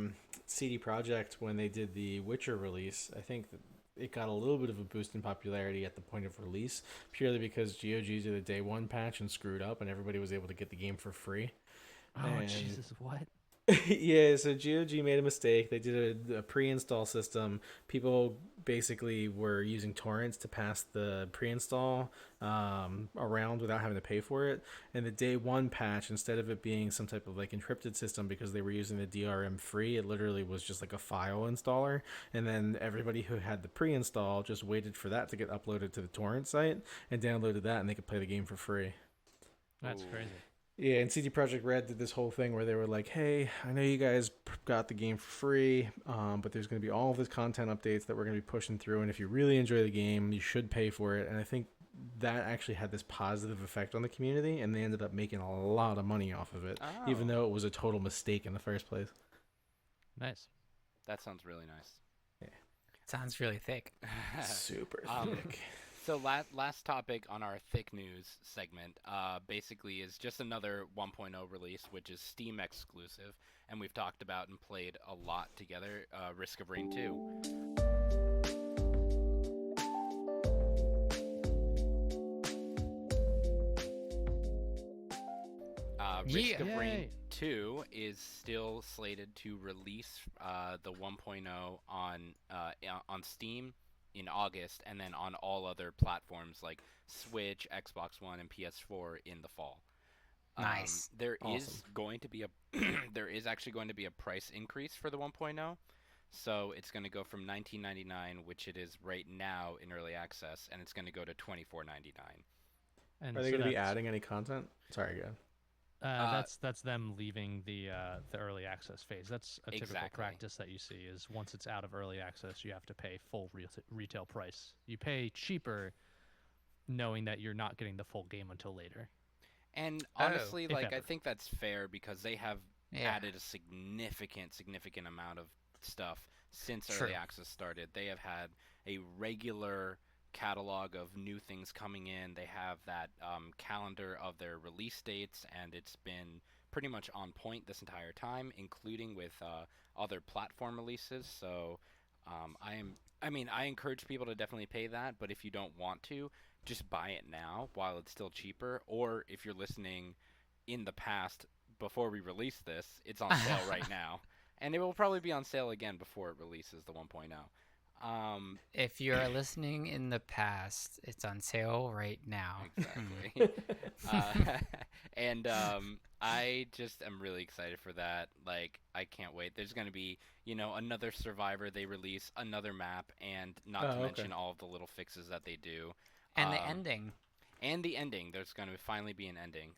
CD Projekt, when they did the Witcher release, I think that it got a little bit of a boost in popularity at the point of release, purely because GOG did a day one patch and screwed up, and everybody was able to get the game for free. Jesus, what? Yeah, so GOG made a mistake. They did a pre-install system. People basically were using torrents to pass the pre-install around without having to pay for it. And the day one patch, instead of it being some type of like encrypted system because they were using the DRM free, it literally was just like a file installer. And then everybody who had the pre-install just waited for that to get uploaded to the torrent site and downloaded that, and they could play the game for free. That's crazy. Yeah, and CD Projekt Red did this whole thing where they were like, hey, I know you guys got the game for free, but there's going to be all of this content updates that we're going to be pushing through, and if you really enjoy the game, you should pay for it. And I think that actually had this positive effect on the community, and they ended up making a lot of money off of it, even though it was a total mistake in the first place. Nice. That sounds really nice. Yeah. Sounds really thick. Super thick. So last topic on our THICC news segment, basically is just another 1.0 release, which is Steam exclusive, and we've talked about and played a lot together. Risk of Rain 2. Risk of Rain 2 is still slated to release the 1.0 on Steam in August, and then on all other platforms like Switch, Xbox One, and PS4 in the fall. Nice. There Awesome. is going to be a there is actually going to be a price increase for the 1.0. So it's going to go from $19.99, which it is right now in early access, and it's going to go to $24.99. And Are they so going to be that's- adding any content? Sorry, again. That's them leaving the early access phase. That's a typical Exactly. practice that you see is once it's out of early access, you have to pay full retail price. You pay cheaper knowing that you're not getting the full game until later. And honestly, If like, I ever. think that's fair because they have Yeah. added a significant amount of stuff since True. early access started. They have had a regular catalog of new things coming in. They have that calendar of their release dates, and it's been pretty much on point this entire time, including with other platform releases. So I encourage people to definitely pay that, but if you don't want to, just buy it now while it's still cheaper, or if you're listening in the past before we release this, it's on sale right now, and it will probably be on sale again before it releases the 1.0. If you're listening in the past, it's on sale right now. Exactly. I just am really excited for that. Like, I can't wait. There's going to be, another Survivor they release, another map, and not to mention all of the little fixes that they do. And the ending. And the ending. There's going to finally be an ending.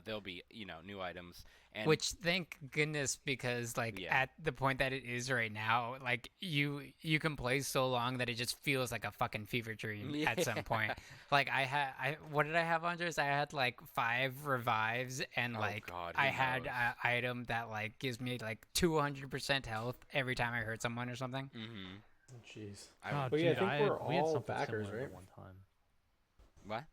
There'll be, new items. And Which, thank goodness, because at the point that it is right now, you can play so long that it just feels like a fucking fever dream at some point. Like what did I have, Andres? I had 5 revives, and God, who I had knows? an item that gives me 200% health every time I hurt someone or something. Mm-hmm. Jeez. God, But yeah, I dude, think we're we had all something backers, similar right? One time. What?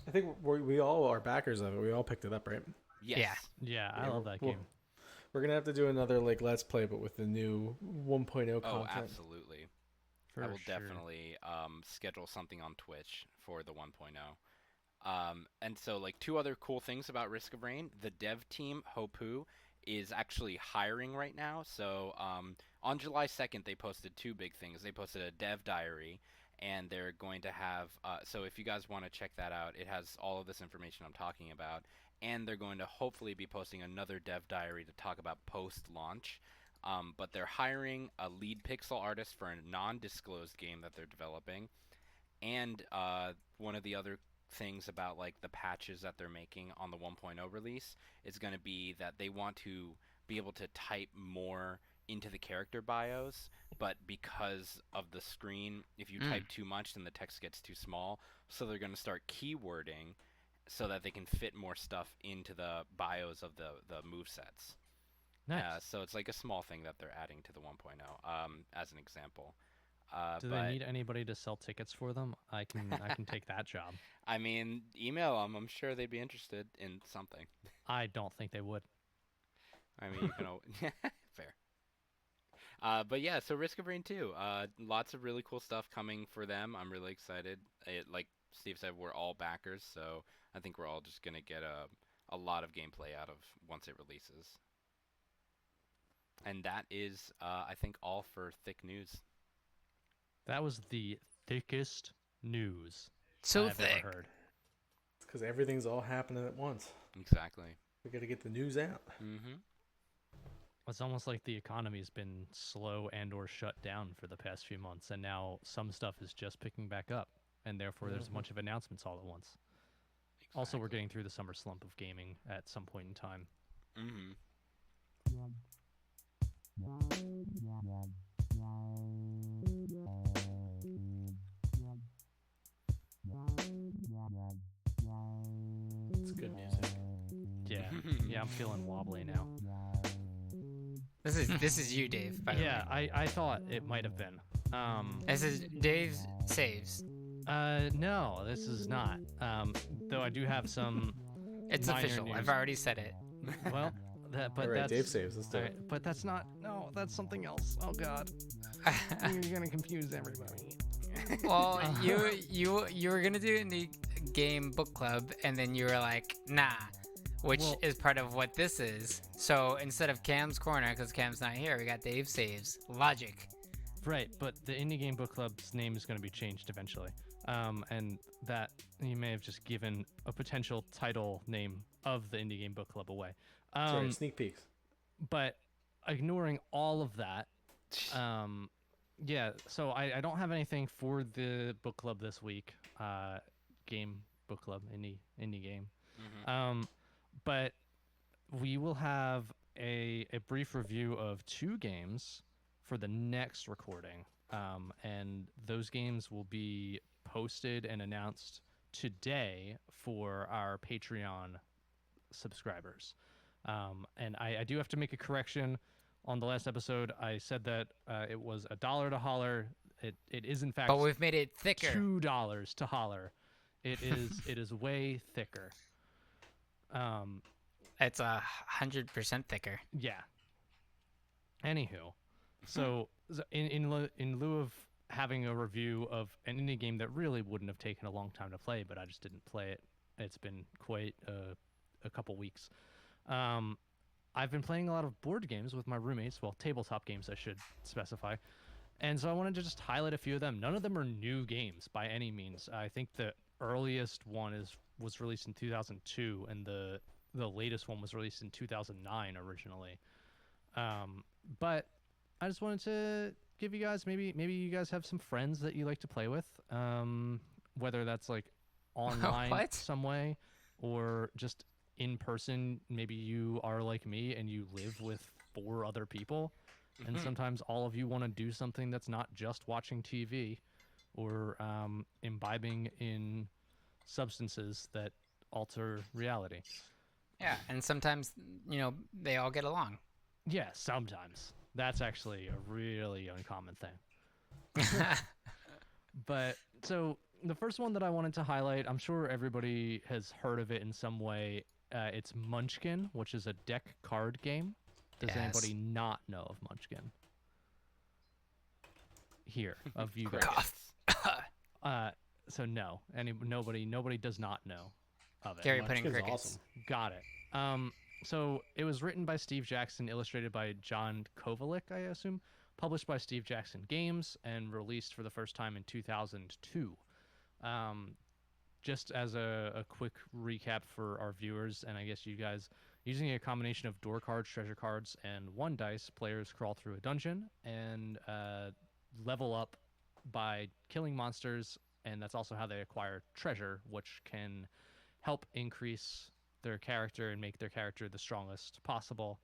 I think we all are backers of it. We all picked it up, right? Yes. Yeah. Yeah, I Yeah, love that well, game. We're gonna have to do another Let's Play, but with the new 1.0 Oh, content. absolutely. For I will sure. definitely schedule something on Twitch for the 1.0. And so, 2 other cool things about Risk of Rain. The dev team, Hopu, is actually hiring right now. So on July 2nd, they posted 2 big things. They posted a dev diary, and they're going to have so if you guys want to check that out, it has all of this information I'm talking about, and they're going to hopefully be posting another dev diary to talk about post-launch. But they're hiring a lead pixel artist for a non-disclosed game that they're developing, and one of the other things about the patches that they're making on the 1.0 release is going to be that they want to be able to type more into the character bios, but because of the screen, if you type too much, then the text gets too small. So they're going to start keywording so that they can fit more stuff into the bios of the movesets. Nice. So it's a small thing that they're adding to the 1.0 as an example. Do they need anybody to sell tickets for them? I can take that job. I mean, email them. I'm sure they'd be interested in something. I don't think they would. I mean, you can fair. But yeah, so Risk of Rain 2. Lots of really cool stuff coming for them. I'm really excited. Like Steve said, we're all backers, so I think we're all just going to get a lot of gameplay out of once it releases. And that is, I think, all for THICC news. That was the thickest news So I've thick. ever heard. It's because everything's all happening at once. Exactly. We got to get the news out. Mm-hmm. It's almost like the economy's been slow and or shut down for the past few months, and now some stuff is just picking back up, and therefore there's a bunch of announcements all at once. Also, we're getting through the summer slump of gaming at some point in time. Mm-hmm. It's good music. Yeah, yeah, I'm feeling wobbly now. This is you, Dave. By the Yeah, way. I thought it might have been. This is Dave's saves. No, this is not. Though I do have some. It's minor official. news. I've already said it. Well, but All right, that's Dave saves. Let's do all it. right, but that's not. No, that's something else. Oh God, you're gonna confuse everybody. Well, you were gonna do indie game book club, and then you were like, nah, which is part of what this is. So instead of Cam's corner, because Cam's not here, we got Dave saves. Logic. Right, but the indie game book club's name is going to be changed eventually, and that you may have just given a potential title name of the indie game book club away. Sorry, sneak peeks. But ignoring all of that, yeah. So I don't have anything for the book club this week. Game book club, indie game. But we will have a brief review of 2 games for the next recording, and those games will be posted and announced today for our Patreon subscribers. And I do have to make a correction. On the last episode, I said that it was $1 to holler. It is in fact, But we've made it thicker. $2 to holler. It is way thicker. It's 100% thicker. Yeah. Anywho, so in lieu of having a review of an indie game that really wouldn't have taken a long time to play, but I just didn't play it. It's been quite a couple weeks. I've been playing a lot of board games with my roommates, well, tabletop games, I should specify. And so I wanted to just highlight a few of them. None of them are new games by any means. I think the earliest one was released in 2002, and the latest one was released in 2009 originally. But I just wanted to give you guys, maybe you guys have some friends that you like to play with, whether that's like online some way or just in person. Maybe you are like me and you live with 4 other people, and sometimes all of you want to do something that's not just watching TV or imbibing in substances that alter reality. Yeah, and sometimes, they all get along. Yeah, sometimes. That's actually a really uncommon thing. But so the first one that I wanted to highlight, I'm sure everybody has heard of it in some way. It's Munchkin, which is a deck card game. Does anybody not know of Munchkin? Here, of you guys. So no, nobody does not know of it. Gary putting crickets. Awesome. Got it. So it was written by Steve Jackson, illustrated by John Kovalik, I assume, published by Steve Jackson Games, and released for the first time in 2002. Just as a quick recap for our viewers, and I guess you guys, using a combination of door cards, treasure cards, and 1 dice, players crawl through a dungeon and level up by killing monsters, and that's also how they acquire treasure, which can help increase their character and make their character the strongest possible,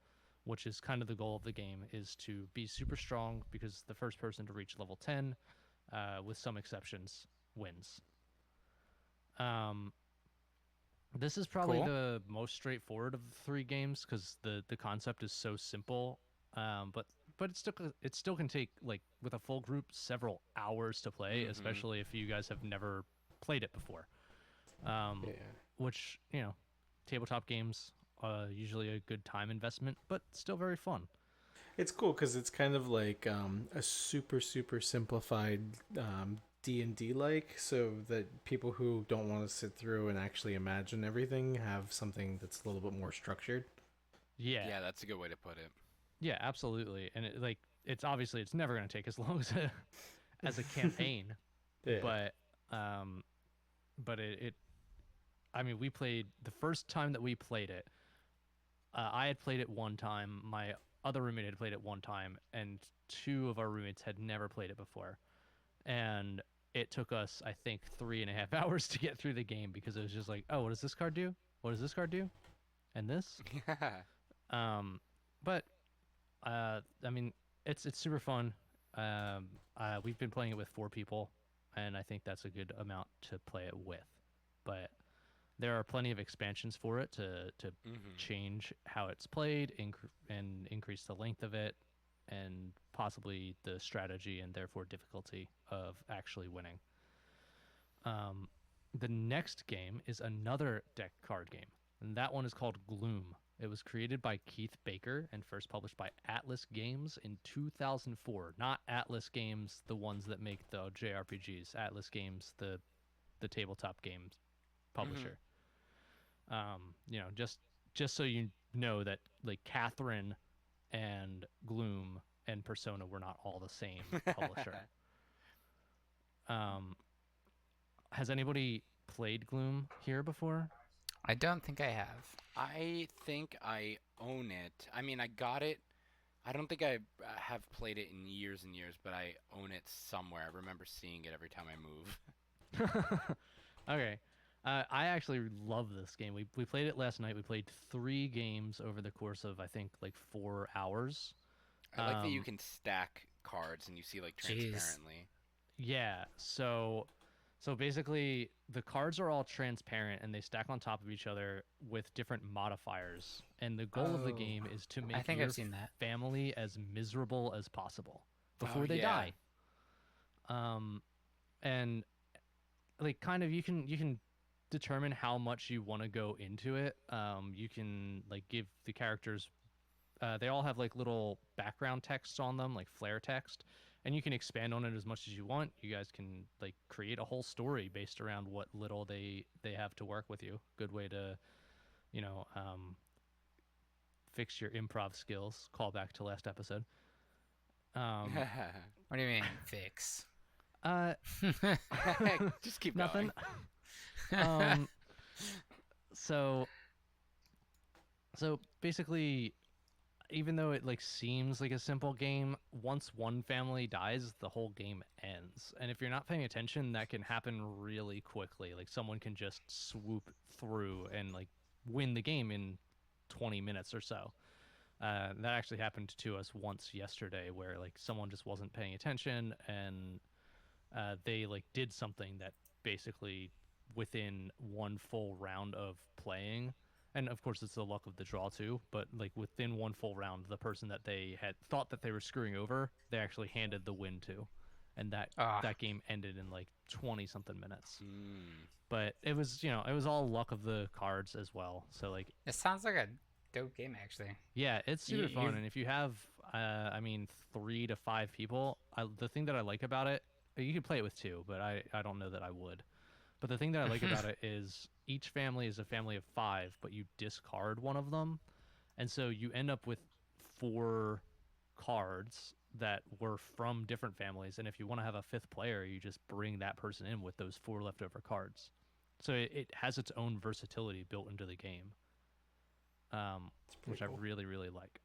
which is kind of the goal of the game, is to be super strong, because the first person to reach level 10, with some exceptions, wins. This is probably the most straightforward of the 3 games, because the concept is so simple, but it still can take, like, with a full group, several hours to play, especially if you guys have never played it before. Which, tabletop games usually a good time investment, but still very fun. It's cool because it's kind of like a super simplified D&D like, so that people who don't want to sit through and actually imagine everything have something that's a little bit more structured. Yeah, that's a good way to put it. Yeah, absolutely. And it's obviously it's never going to take as long as a campaign. But it I mean, we played the first time that we played it. I had played it 1 time. My other roommate had played it 1 time, and 2 of our roommates had never played it before. And it took us, I think, 3.5 hours to get through the game, because it was just like, oh, what does this card do? What does this card do? And this? But I mean, it's super fun. We've been playing it with 4 people, and I think that's a good amount to play it with. But there are plenty of expansions for it to change how it's played, and increase the length of it, and possibly the strategy and therefore difficulty of actually winning. The next game is another deck card game, and that one is called Gloom. It was created by Keith Baker and first published by Atlas Games in 2004. Not Atlas Games, the ones that make the JRPGs. Atlas Games, the tabletop games publisher. You know, just so you know that like Catherine and Gloom and Persona were not all the same publisher. Has anybody played Gloom here before? I don't think I have. I think I own it. I mean, I got it. I don't think I have played it in years and years, but I own it somewhere. I remember seeing it every time I move. Okay. I actually love this game. We played it last night. We played 3 games over the course of, I think, like 4 hours. I like that you can stack cards and you see like transparently. Yeah. So basically, the cards are all transparent and they stack on top of each other with different modifiers. And the goal of the game is to make your family as miserable as possible before they die. And like kind of you can determine how much you want to go into it. You can like give the characters they all have like little background texts on them, like flair text, and you can expand on it as much as you want. You guys can like create a whole story based around what little they have to work with you. Good way to, you know, fix your improv skills. Call back to last episode. What do you mean fix? Just keep nothing. going. So basically, even though it like seems like a simple game, once one family dies, the whole game ends. And if you're not paying attention, that can happen really quickly. Like someone can just swoop through and like win the game in 20 minutes or so. That actually happened to us once yesterday, where like someone just wasn't paying attention and they like did something that basically within one full round of playing, and of course it's the luck of the draw too, but like within one full round, the person that they had thought that they were screwing over, they actually handed the win to, and that game ended in like 20 something minutes. But it was, you know, it was all luck of the cards as well. So like it sounds like a dope game actually. Yeah, it's super fun. And if you have I mean 3 to 5 people, the thing that I like about it, you could play it with 2, but I don't know that I would. But the thing that I like about it is each family is a family of 5, but you discard one of them. And so you end up with 4 cards that were from different families. And if you want to have a 5th player, you just bring that person in with those 4 leftover cards. So it has its own versatility built into the game, which cool. I really, really like.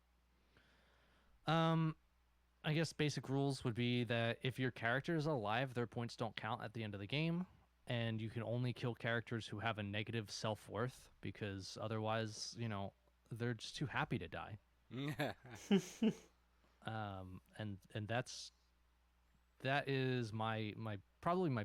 I guess basic rules would be that if your character is alive, their points don't count at the end of the game. And you can only kill characters who have a negative self-worth, because otherwise, you know, they're just too happy to die. And that is my probably my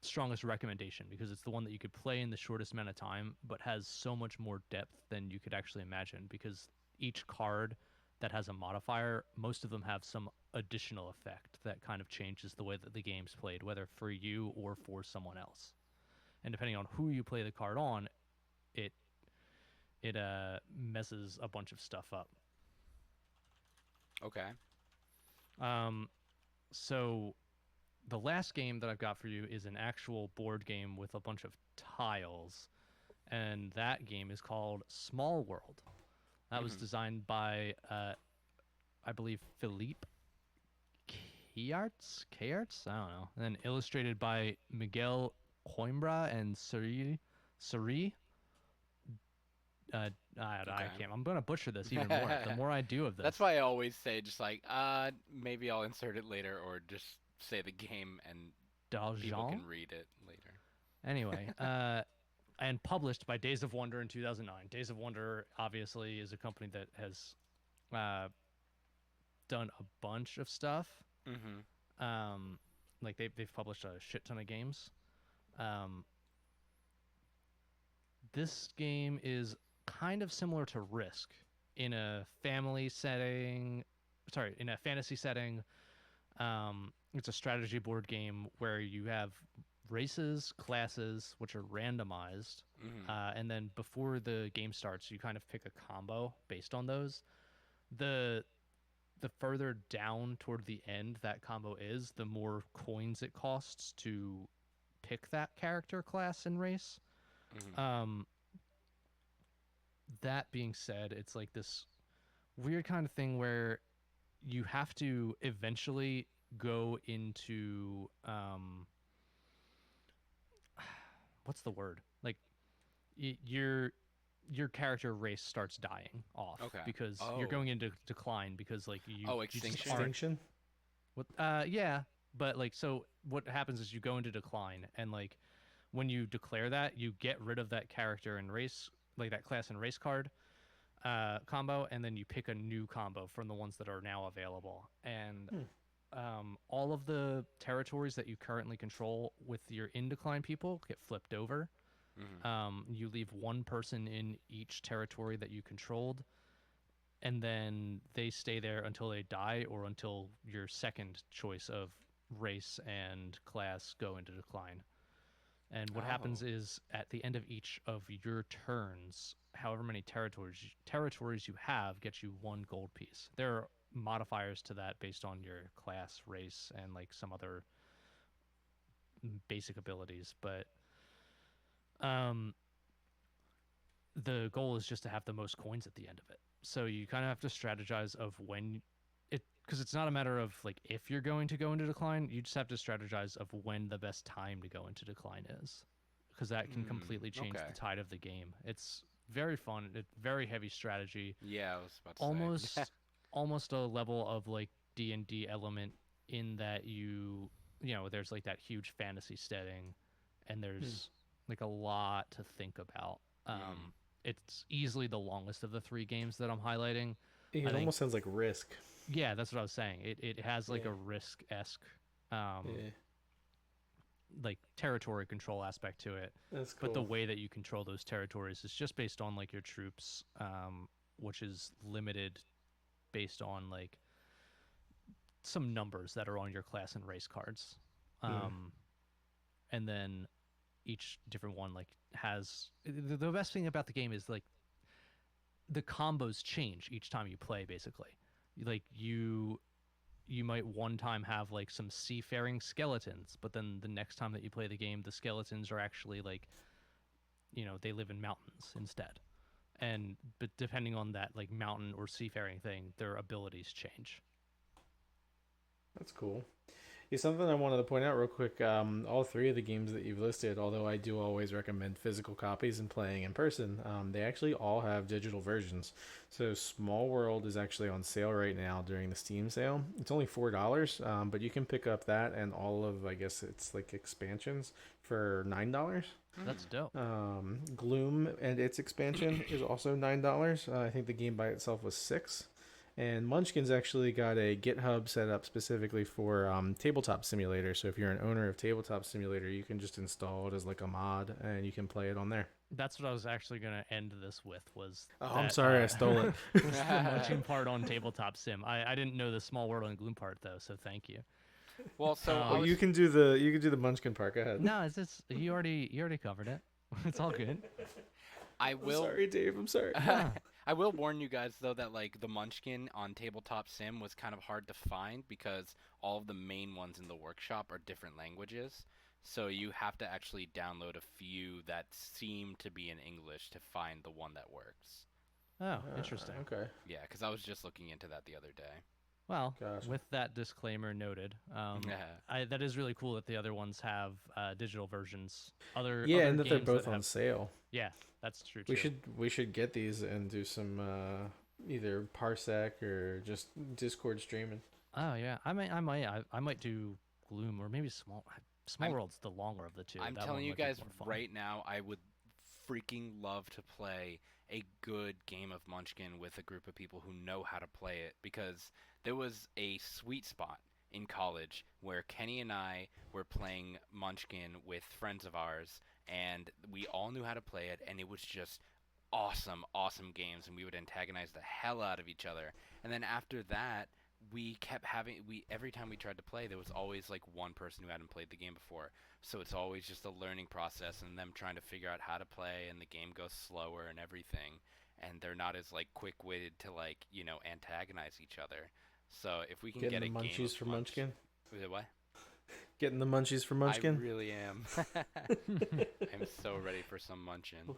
strongest recommendation, because it's the one that you could play in the shortest amount of time, but has so much more depth than you could actually imagine, because each card that has a modifier, most of them have some additional effect that kind of changes the way that the game's played, whether for you or for someone else. And depending on who you play the card on, it messes a bunch of stuff up. Okay. So the last game that I've got for you is an actual board game with a bunch of tiles, and that game is called Small World. That was designed by, I believe, Philippe Kayarts? I don't know. And then illustrated by Miguel Coimbra and Suri. I can't. I'm going to butcher this even more. The more I do of this. That's why I always say just like, maybe I'll insert it later, or just say the game and people can read it later. Anyway, and published by Days of Wonder in 2009. Days of Wonder, obviously, is a company that has done a bunch of stuff. Like they've published a shit ton of games. This game is kind of similar to Risk in a family setting. Sorry, in a fantasy setting. It's a strategy board game where you have races, classes, which are randomized, and then before the game starts, you kind of pick a combo based on those. The further down toward the end that combo is, the more coins it costs to pick that character, class, and race. That being said, it's like this weird kind of thing where you have to eventually go into what's the word? Like your character race starts dying off because you're going into decline because like you Extinction. What? Yeah, but like so, what happens is you go into decline, and like when you declare that, you get rid of that character and race, like that class and race card combo, and then you pick a new combo from the ones that are now available. And all of the territories that you currently control with your in decline people get flipped over. You leave one person in each territory that you controlled, and then they stay there until they die or until your second choice of race and class go into decline. And what happens is at the end of each of your turns, however many territories you have gets you 1 gold piece. There are modifiers to that based on your class, race, and like some other basic abilities, but the goal is just to have the most coins at the end of it. So you kind of have to strategize of when it, because it's not a matter of like if you're going to go into decline, you just have to strategize of when the best time to go into decline is, because that can completely change the tide of the game. It's very fun. It's very heavy strategy. Yeah, I was about to say. Almost a level of like D&D element in that you know, there's like that huge fantasy setting, and there's like a lot to think about. It's easily the longest of the 3 games that I'm highlighting. It almost sounds like Risk. Yeah, that's what I was saying. It has like a Risk-esque like territory control aspect to it. That's cool. But the way that you control those territories is just based on like your troops, which is limited based on like some numbers that are on your class and race cards. And then each different one like has the best thing about the game is like the combos change each time you play. Basically, like you might one time have like some seafaring skeletons, but then the next time that you play the game, the skeletons are actually like, you know, they live in mountains instead. And but depending on that like mountain or seafaring thing, their abilities change. That's cool. Yeah, something I wanted to point out real quick. All 3 of the games that you've listed, although I do always recommend physical copies and playing in person, they actually all have digital versions. So Small World is actually on sale right now during the Steam sale. It's only $4, but you can pick up that and all of, I guess it's like expansions for $9. That's dope. Gloom and its expansion is also $9. I think the game by itself was $6. And Munchkin's actually got a GitHub set up specifically for Tabletop Simulator. So if you're an owner of Tabletop Simulator, you can just install it as like a mod, and you can play it on there. That's what I was actually going to end this with was... I'm sorry, I stole it. was the Munchkin part on Tabletop Sim. I didn't know the Small World and Gloom part, though, so thank you. Well, so you can do the Munchkin part. Go ahead. No, it's just you already covered it. It's all good. I'm sorry, Dave. I'm sorry. I will warn you guys though that like the Munchkin on Tabletop Sim was kind of hard to find because all of the main ones in the workshop are different languages. So you have to actually download a few that seem to be in English to find the one that works. Oh, interesting. Okay. Yeah, because I was just looking into that the other day. Well, Gotcha. with that disclaimer noted, that is really cool that the other ones have digital versions. Other and that they're games both that on have... sale. Yeah, that's true too. We should get these and do some either Parsec or just Discord streaming. Oh yeah, I might do Gloom or maybe Small World's the longer of the 2. I'm telling you guys right now, I would freaking love to play a good game of Munchkin with a group of people who know how to play it, because there was a sweet spot in college where Kenny and I were playing Munchkin with friends of ours, and we all knew how to play it, and it was just awesome games, and we would antagonize the hell out of each other. And then after that, we kept having every time we tried to play, there was always like one person who hadn't played the game before. So it's always just a learning process and them trying to figure out how to play, and the game goes slower and everything. And they're not as like quick-witted to like, you know, antagonize each other. So if we can get a game munchies for Munchkin. What? Getting the munchies for Munchkin. I really am. I'm so ready for some Munchin.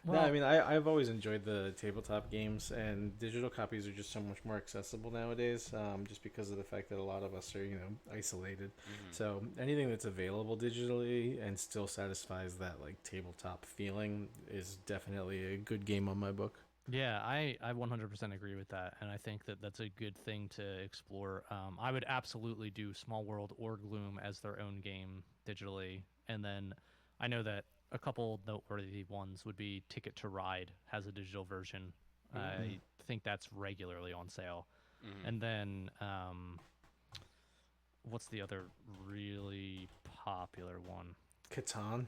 No, I mean, I've always enjoyed the tabletop games, and digital copies are just so much more accessible nowadays, just because of the fact that a lot of us are, you know, isolated. So anything that's available digitally and still satisfies that, like, tabletop feeling is definitely a good game on my book. Yeah, I 100% agree with that, and I think that that's a good thing to explore. I would absolutely do Small World or Gloom as their own game digitally, and then I know that a couple noteworthy ones would be Ticket to Ride has a digital version. I think that's regularly on sale. And then what's the other really popular one? Catan,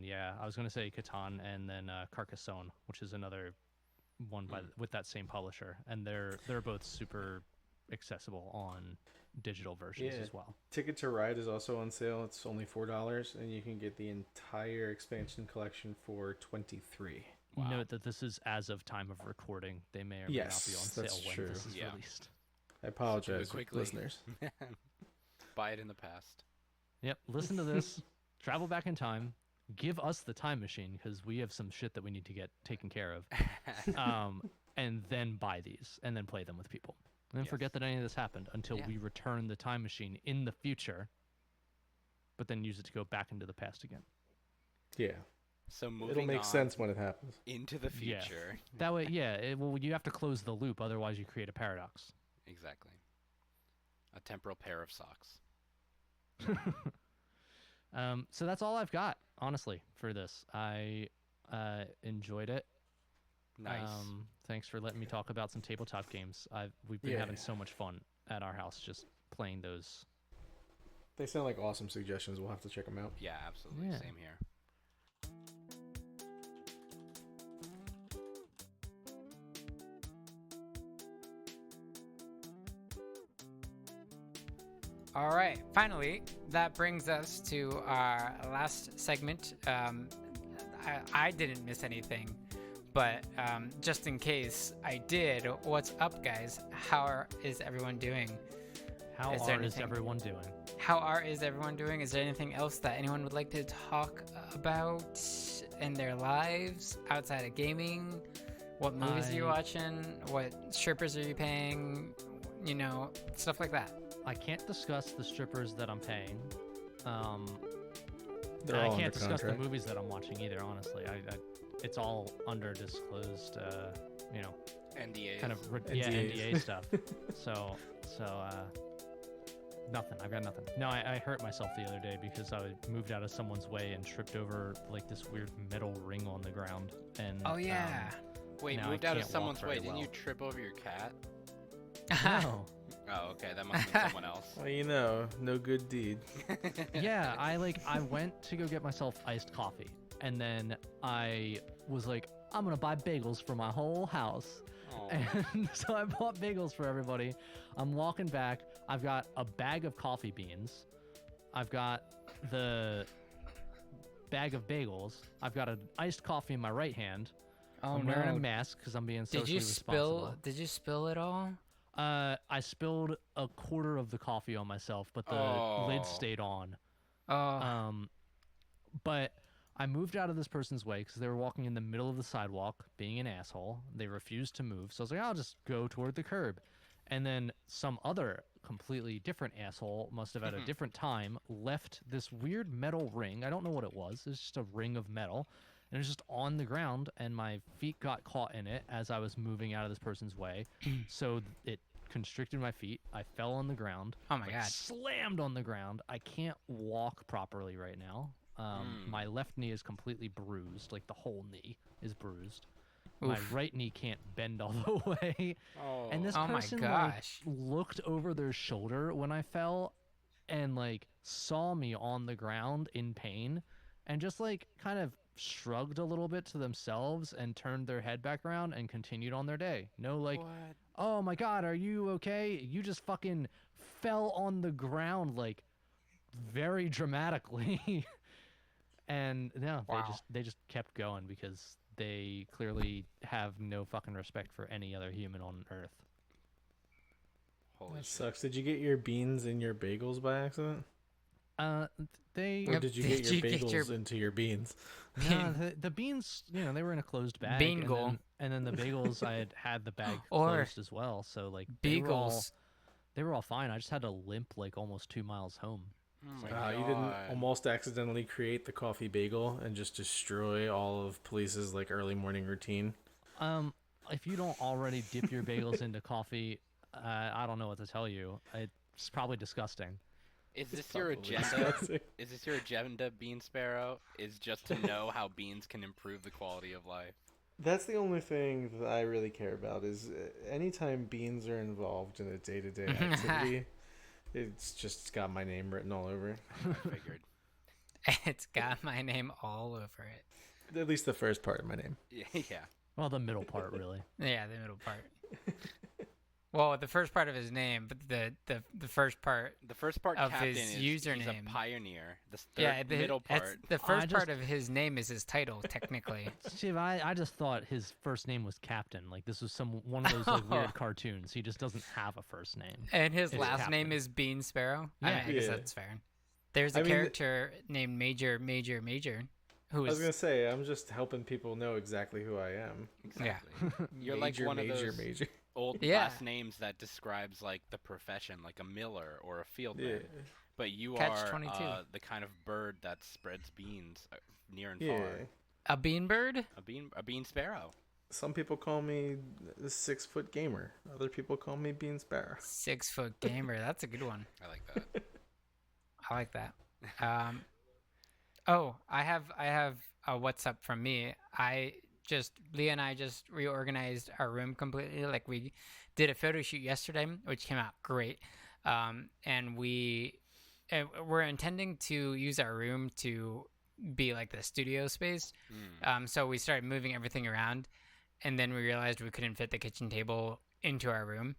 yeah. I was going to say Catan, and then Carcassonne, which is another one with that same publisher, and they're both super accessible on digital versions as well. Ticket to Ride is also on sale. It's only $4, and you can get the entire expansion collection for $23. Wow. Note that this is as of time of recording. They may or may not be on sale when this is released. I apologize, listeners. Buy it in the past. Yep, listen to this, travel back in time, give us the time machine, because we have some shit that we need to get taken care of, and then buy these, and then play them with people. And then forget that any of this happened until we return the time machine in the future, but then use it to go back into the past again. Yeah. So moving it'll make sense when it happens. Into the future. Yeah. That way, well, you have to close the loop, otherwise you create a paradox. Exactly. A temporal pair of socks. So that's all I've got, honestly, for this. I enjoyed it. Nice. Thanks for letting me talk about some tabletop games. We've been having so much fun at our house just playing those. They sound like awesome suggestions. We'll have to check them out. Yeah, absolutely. Same here. All right, finally, that brings us to our last segment. I didn't miss anything, but just in case I did, what's up, guys? How is everyone doing? How is everyone doing? How is everyone doing? Is there anything else that anyone would like to talk about in their lives outside of gaming? What movies are you watching? What strippers are you paying? You know, stuff like that. I can't discuss the strippers that I'm paying. I can't discuss the movies that I'm watching either, honestly. It's all under disclosed, NDAs. Kind of NDA stuff. So nothing. I've got nothing. No, I hurt myself the other day because I moved out of someone's way and tripped over like this weird metal ring on the ground. And wait, moved out of someone's way? Didn't you trip over your cat? No. Oh, okay. That must be someone else. Well, you know, no good deed. Yeah, I went to go get myself iced coffee, and then I was like, I'm gonna buy bagels for my whole house. Aww. And so I bought bagels for everybody. I'm walking back. I've got a bag of coffee beans. I've got the bag of bagels. I've got an iced coffee in my right hand. I'm wearing a mask because I'm being socially responsible. Did you spill it all? I spilled a quarter of the coffee on myself, but the lid stayed on. But I moved out of this person's way because they were walking in the middle of the sidewalk, being an asshole. They refused to move, so I was like, I'll just go toward the curb. And then some other completely different asshole, must have at a different time, left this weird metal ring. I don't know what it was. It's just a ring of metal. And it was just on the ground, and my feet got caught in it as I was moving out of this person's way. So it constricted my feet. I fell on the ground. Oh my God. Slammed on the ground. I can't walk properly right now. My left knee is completely bruised. Like the whole knee is bruised. Oof. My right knee can't bend all the way. And this person looked over their shoulder when I fell and like saw me on the ground in pain and just like kind of shrugged a little bit to themselves and turned their head back around and continued on their day. No, like, What? oh my God, are you okay? You just fucking fell on the ground like very dramatically. And no, Wow. they just kept going because they clearly have no fucking respect for any other human on Earth. Holy That shit. sucks. Did you get your beans in your bagels by accident? They Or Yep. did you Did get your you get bagels your- into your beans? no, the beans, you know, they were in a closed bag. Bean and goal. then the bagels, I had the bag Or closed as well. So like they Beagles. were all fine. I just had to limp like almost 2 miles home. Oh my God. You didn't almost accidentally create the coffee bagel and just destroy all of police's like early morning routine? If you don't already dip your bagels into coffee, I don't know what to tell you. It's probably disgusting. Is this your Probably agenda? disgusting. Is this your agenda, Bean Sparrow? Is just to know how beans can improve the quality of life? That's the only thing that I really care about is anytime beans are involved in a day-to-day activity, it's just got my name written all over it. I figured. It's got my name all over it. At least the first part of my name. Yeah. Well, the middle part, really. Yeah, the middle part. Well, the first part of his name, but the first part. The first part, Of Captain, his is he's a username. pioneer. The Yeah, middle that's part. the first just- part of his name is his title, technically. Steve, I just thought his first name was Captain. Like this was one of those like weird cartoons. He just doesn't have a first name. And his It's last name Captain. is Bean Sparrow. I, Yeah. mean, I guess Yeah. that's fair. There's I a mean, character named Major, who I was is gonna say, I'm just helping people know exactly who I am. Exactly. You're Major, like one major, of those major. old Yeah. last names that describes like the profession, like a miller or a fieldman. Yeah. But you Catch are 22. the kind of bird that spreads beans near and Yeah. far. a bean bird. A bean sparrow. Some people call me the 6-foot gamer. Other people call me Bean Sparrow. 6-foot gamer. That's a good one. I like that. I like that. I have a what's up from me. Leah and I just reorganized our room completely. Like we did a photo shoot yesterday, which came out great. And we're intending to use our room to be like the studio space. So we started moving everything around, and then we realized we couldn't fit the kitchen table into our room.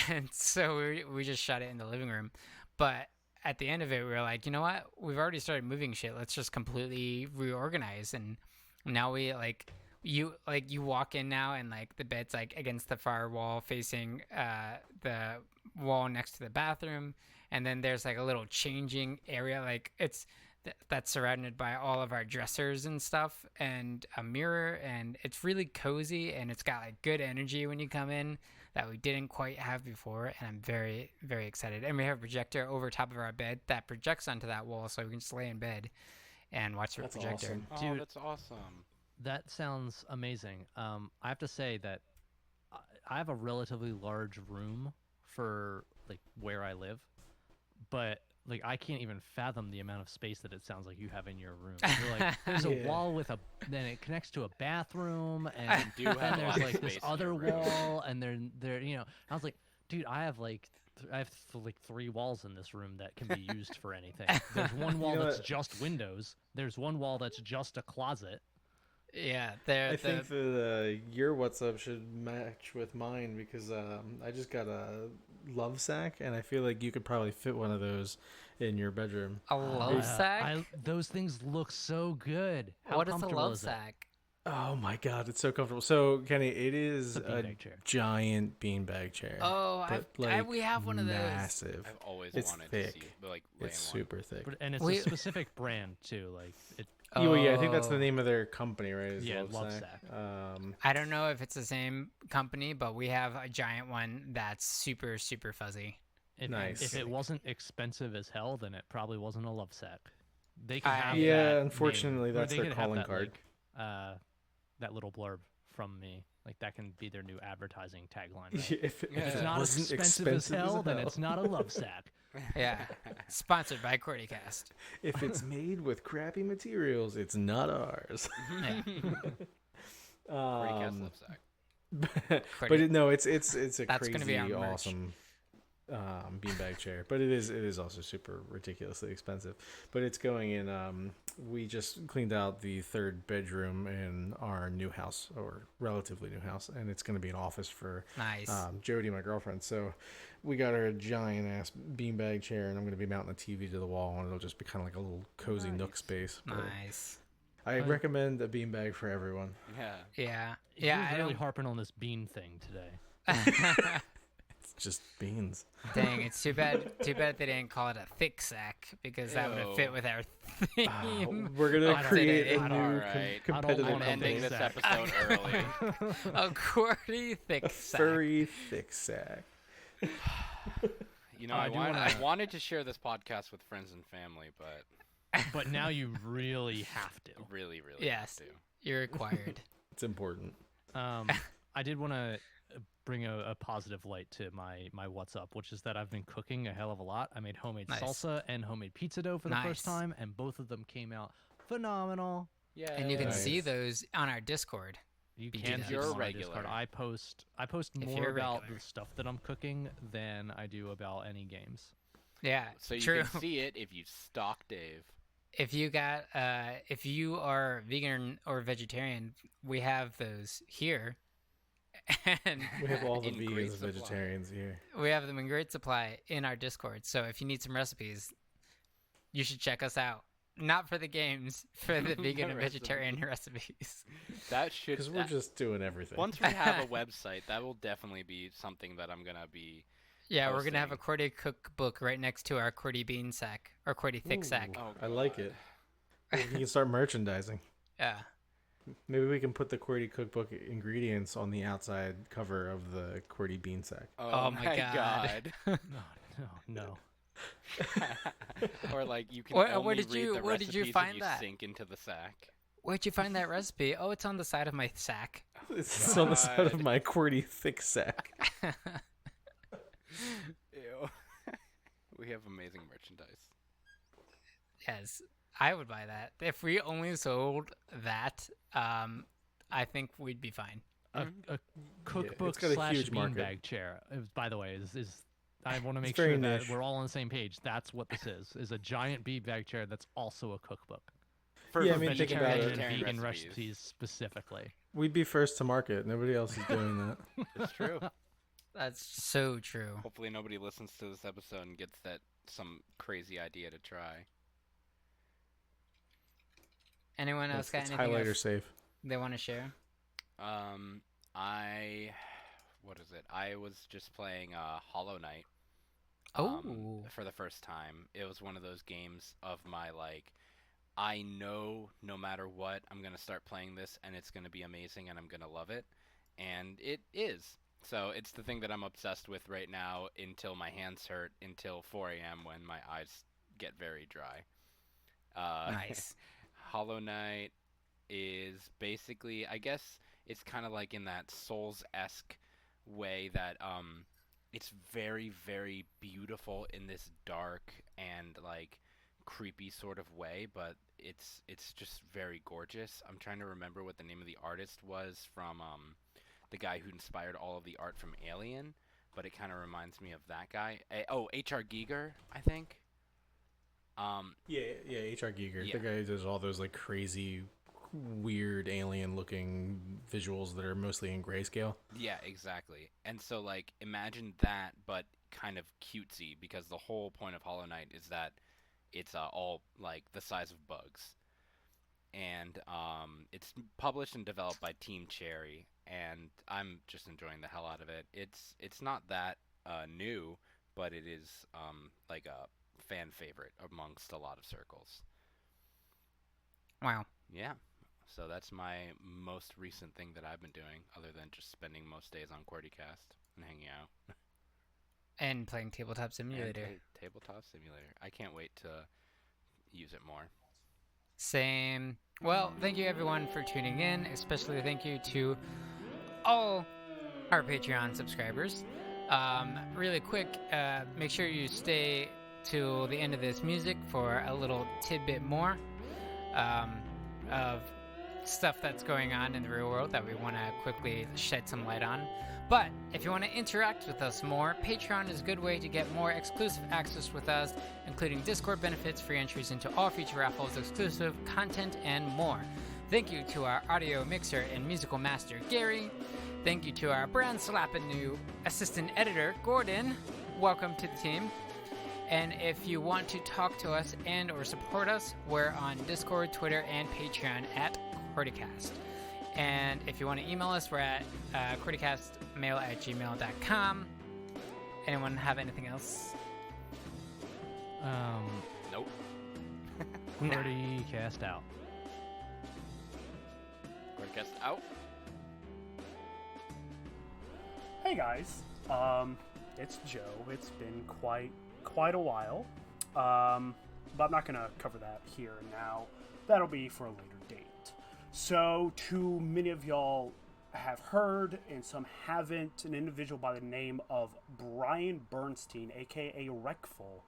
And so we just shot it in the living room. But at the end of it, we were like, you know what? We've already started moving shit. Let's just completely reorganize. And now you walk in now, and like the bed's like against the far wall facing the wall next to the bathroom. And then there's like a little changing area. Like that's surrounded by all of our dressers and stuff, and a mirror, and it's really cozy, and it's got like good energy when you come in that we didn't quite have before, and I'm very, very excited. And we have a projector over top of our bed that projects onto that wall, so we can just lay in bed and watch the That's projector. awesome. Oh, Dude. that's awesome. That sounds amazing. I have to say that I have a relatively large room for like where I live, but like I can't even fathom the amount of space that it sounds like you have in your room. You're like, there's a Yeah. wall with then it connects to a bathroom, and do have then a there's lot of like this space in other your room. wall, and there I was like, dude, I have like 3 walls in this room that can be used for anything. There's one wall know that's what? just windows. There's one wall that's just a closet. Yeah, I think that your what's up should match with mine because I just got a love sack, and I feel like you could probably fit one of those in your bedroom. a love sack. Those things look so good. How What is a comfortable love is it? sack? Oh my god, it's so comfortable. So Kenny, it is It's a a beanbag chair. giant beanbag chair. Oh, but, we have one of those. Massive. I've always It's wanted thick. to see, but like lay It's in one. super thick. And it's We- a specific brand too. Like it. Oh, yeah, I think that's the Oh. name of their company, right? is Yeah, Love Love Sack. I don't know if it's the same company, but we have a giant one that's super, super fuzzy. If, Nice. If it wasn't expensive as hell, then it probably wasn't a love sack. They can I- have Yeah, that unfortunately, name, or that's they their could have calling that, card. like, that little blurb from me, like that can be their new advertising tagline. Right? if Yeah. If it's it not wasn't expensive as hell, then it's not a love sack. Yeah. Sponsored by Qwertycast. If it's made with crappy materials, it's not ours. Yeah. Great cast love sack. but it's a That's gonna be our crazy merch. awesome beanbag chair. But it is also super ridiculously expensive. But it's going in we just cleaned out the 3rd bedroom in our new house, or relatively new house, and it's going to be an office for Nice. Jody, my girlfriend. So we got her a giant ass beanbag chair, and I'm going to be mounting a TV to the wall, and it'll just be kind of like a little cozy nook space. But Nice. I recommend a beanbag for everyone. Yeah. Yeah. You're I really don't. harping on this bean thing today. It's just beans. Dang, it's too bad. Too bad they didn't call it a THICCC because that would have fit with our theme. We're going to of create today. a new Alright. competitive I don't I'm wanna ending think this that. episode early. A QWERTY THICCC. furry thick sack. You know, I I do wanna- wanted to share this podcast with friends and family, but But now you really have to. really Yes. have to. You're required. It's important. I did want to bring a positive light to my what's up, which is that I've been cooking a hell of a lot. I made homemade Nice. salsa and homemade pizza dough for the first Nice. time, and both of them came out phenomenal. Yeah. And you can Nice. see those on our Discord. You Be can that. see You're them a on my Discord. regular. I post If more you're a about regular. the stuff that I'm cooking than I do about any games. Yeah, So you true. can see it if you stalk Dave. If you got, if you are vegan or vegetarian, we have those here, and We have all the In great vegans and supply. vegetarians here. we have them in great supply in our Discord. So if you need some recipes, you should check us out. Not for the games, for the vegan and recipes. vegetarian recipes. That should. Because we're that- just doing everything. Once we have a website, that will definitely be something that I'm gonna be. Yeah, we're gonna have a Posting. QWERTY cookbook right next to our QWERTY bean sack or QWERTY thick sack. Ooh, Oh, I like God. it. You can start merchandising. Yeah. Maybe we can put the QWERTY cookbook ingredients on the outside cover of the QWERTY bean sack. Oh my God. No. Or like you can Where only did read you- the where did you recipes find if you that? sink into the sack. Where'd you find that recipe? Oh, it's on the side of my sack. It's on the side of God. my QWERTY thick sack. Ew. We have amazing merchandise. Yes, I would buy that. If we only sold that, I think we'd be fine. A cookbook got a slash huge market. beanbag chair. By the way, is I want to make very sure that niche. we're all on the same page. That's what this is a giant beanbag chair that's also a cookbook. For Yeah, I mean, think about Vegetarian it. and vegan recipes. recipes specifically. We'd be first to market. Nobody else is doing that. It's true. That's so true. Hopefully nobody listens to this episode and gets that some crazy idea to try. Anyone else It's, got it's anything highlighter else safe. they want to share? What is it? I was just playing Hollow Knight. Oh. For the first time. It was one of those games of my like, I know no matter what, I'm gonna start playing this and it's gonna be amazing and I'm gonna love it, and it is. So it's the thing that I'm obsessed with right now until my hands hurt until 4 a.m. when my eyes get very dry. Nice. Hollow Knight is basically, I guess it's kind of like in that Souls-esque way that it's very, very beautiful in this dark and like creepy sort of way, but it's just very gorgeous. I'm trying to remember what the name of the artist was from the guy who inspired all of the art from Alien, but it kind of reminds me of that guy. H.R. Giger, I think. Yeah, H.R. Giger. Yeah. The guy who does all those like crazy, weird alien-looking visuals that are mostly in grayscale. Yeah, exactly. And so, like, imagine that, but kind of cutesy, because the whole point of Hollow Knight is that it's all, like, the size of bugs. And it's published and developed by Team Cherry, and I'm just enjoying the hell out of it. It's not that new, but it is, like, a fan favorite amongst a lot of circles. Wow. Yeah. So that's my most recent thing that I've been doing, other than just spending most days on Qwertycast and hanging out. And playing Tabletop And Simulator. Tabletop Simulator. I can't wait to use it more. Same. Well, thank you everyone for tuning in. Especially thank you to all our Patreon subscribers. Really quick, make sure you stay till the end of this music for a little tidbit more of stuff that's going on in the real world that we want to quickly shed some light on. But if you want to interact with us more, Patreon is a good way to get more exclusive access with us, including Discord benefits, free entries into all future raffles, exclusive content, and more. Thank you to our audio mixer and musical master, Gary. Thank you to our brand slapping new assistant editor, Gordon. Welcome to the team. And if you want to talk to us and or support us, we're on Discord, Twitter, and Patreon at Qwertycast. And if you want to email us, we're at qwertycastmail@gmail.com. Anyone have anything else? Nope. Qwertycast out. Qwertycast out. Hey guys, it's Joe. It's been quite a while, but I'm not gonna cover that here and now. That'll be for a later date. So, to many of y'all have heard, and some haven't, an individual by the name of Brian Bernstein, aka Reckful,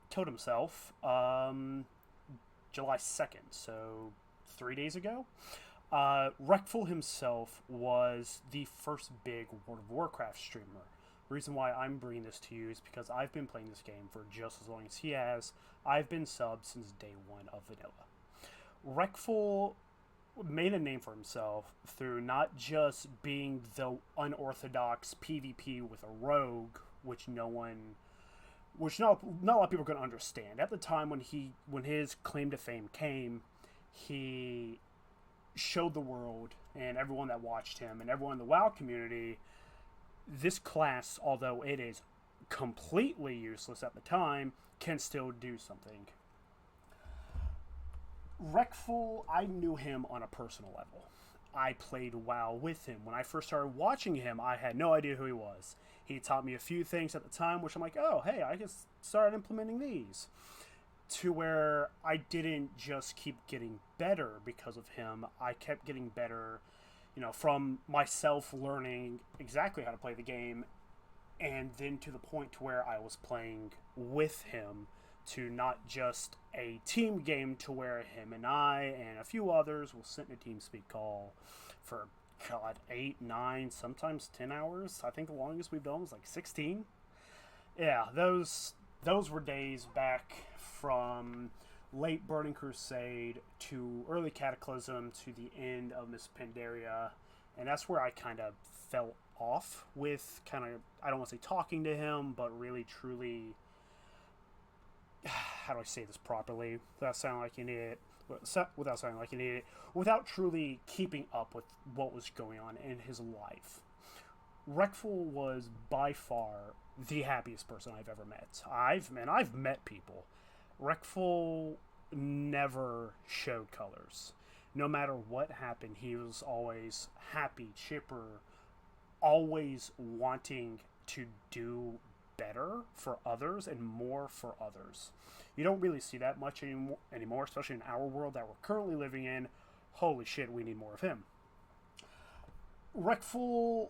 killed himself July 2nd, so 3 days ago. Reckful himself was the first big World of Warcraft streamer. The reason why I'm bringing this to you is because I've been playing this game for just as long as he has. I've been subbed since day one of vanilla. Reckful made a name for himself through not just being the unorthodox PvP with a rogue, which not a lot of people can understand. At the time when his claim to fame came, he showed the world and everyone that watched him and everyone in the WoW community, this class, although it is completely useless at the time, can still do something. Reckful, I knew him on a personal level. I played WoW with him. When I first started watching him, I had no idea who he was. He taught me a few things at the time, which I'm like, oh, hey, I can start implementing these. To where I didn't just keep getting better because of him. I kept getting better, from myself learning exactly how to play the game, and then to the point to where I was playing with him, to not just a team game to where him and I and a few others will sit in a TeamSpeak call for, 8, 9, sometimes 10 hours. I think the longest we've done was like 16. Yeah, those were days back from late Burning Crusade to early Cataclysm to the end of Miss Pandaria, and that's where I kind of fell off with I don't want to say talking to him, but really truly, how do I say this properly without sounding like an idiot, without truly keeping up with what was going on in his life. Reckful was by far the happiest person I've ever met. I've met people. Reckful never showed colors. No matter what happened, he was always happy, chipper, always wanting to do better for others and more for others. You don't really see that much anymore, especially in our world that we're currently living in. Holy shit, we need more of him. Reckful,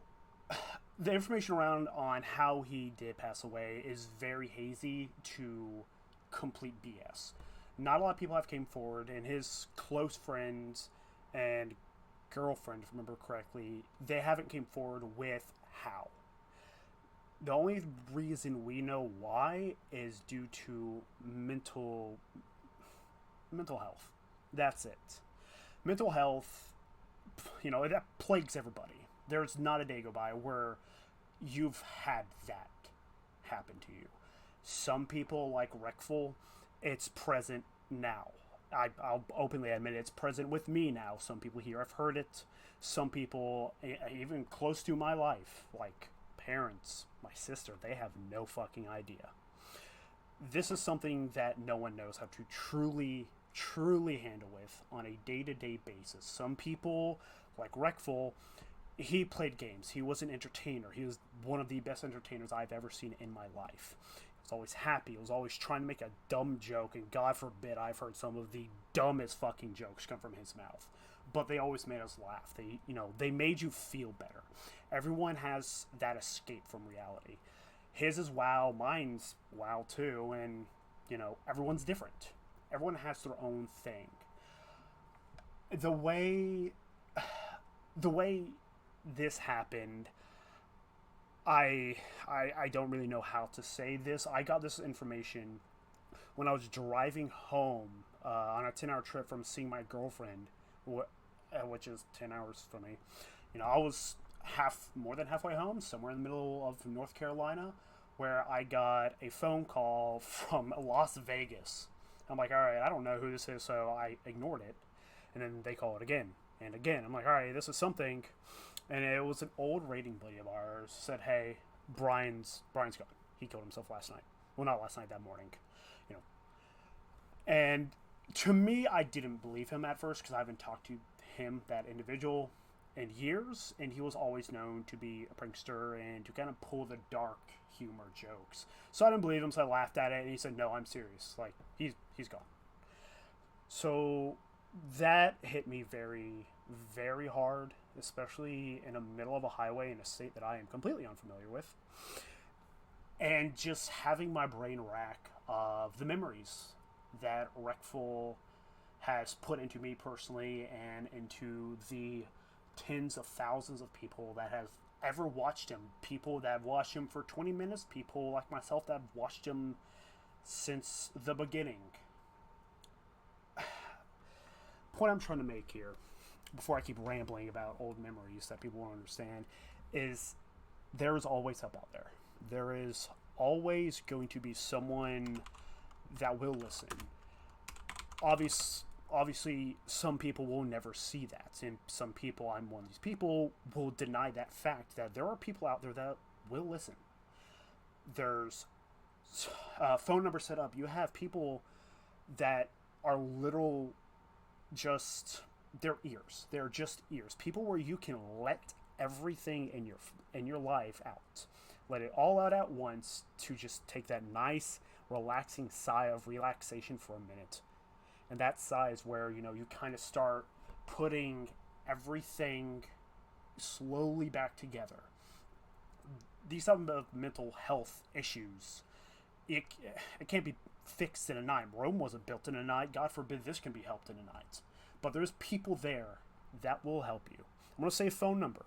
the information around on how he did pass away is very hazy to complete BS. Not a lot of people have came forward, and his close friends and girlfriend, if I remember correctly, they haven't came forward with how. The only reason we know why is due to mental health. That's it. Mental health, that plagues everybody. There's not a day go by where you've had that happen to you. Some people, like Reckful, it's present now. I'll openly admit it's present with me now. Some people here have heard it. Some people, even close to my life, like parents, my sister, they have no fucking idea. This is something that no one knows how to truly handle with on a day-to-day basis. Some people, like Reckful, he played games. He was an entertainer. He was one of the best entertainers I've ever seen in my life. He was always happy. He was always trying to make a dumb joke, and God forbid I've heard some of the dumbest fucking jokes come from his mouth. But they always made us laugh. They made you feel better. Everyone has that escape from reality. His is WoW, mine's WoW too, and everyone's different. Everyone has their own thing. the way the way this happened, I don't really know how to say this. I got this information when I was driving home on a 10-hour trip from seeing my girlfriend, which is 10 hours for me. You know, I was more than halfway home, somewhere in the middle of North Carolina, where I got a phone call from Las Vegas. I'm like, all right, I don't know who this is, so I ignored it. And then they call it again and again. I'm like, all right, this is something. And it was an old rating buddy of ours. Said, hey, Brian's gone. He killed himself last night. Well, not last night, that morning. You know. And to me, I didn't believe him at first because I haven't talked to him, that individual, in years. And he was always known to be a prankster and to kind of pull the dark humor jokes. So I didn't believe him, so I laughed at it. And he said, no, I'm serious. Like, he's gone. So that hit me very, very hard, especially in the middle of a highway in a state that I am completely unfamiliar with. And just having my brain rack of the memories that Reckful has put into me personally and into the tens of thousands of people that have ever watched him. People that have watched him for 20 minutes, people like myself that have watched him since the beginning. Point I'm trying to make here, before I keep rambling about old memories that people won't understand, is there is always help out there. There is always going to be someone that will listen. Obviously, some people will never see that, and some people, I'm one of these people, will deny that fact that there are people out there that will listen. There's phone number set up. You have people that are literal, just their ears. They're just ears. People where you can let everything in your life out. Let it all out at once to just take that nice, relaxing sigh of relaxation for a minute. And that sigh is where, you know, you kind of start putting everything slowly back together. These type of mental health issues, it can't be fixed in a night. Rome wasn't built in a night. God forbid this can be helped in a night. But there's people there that will help you. I'm going to say a phone number.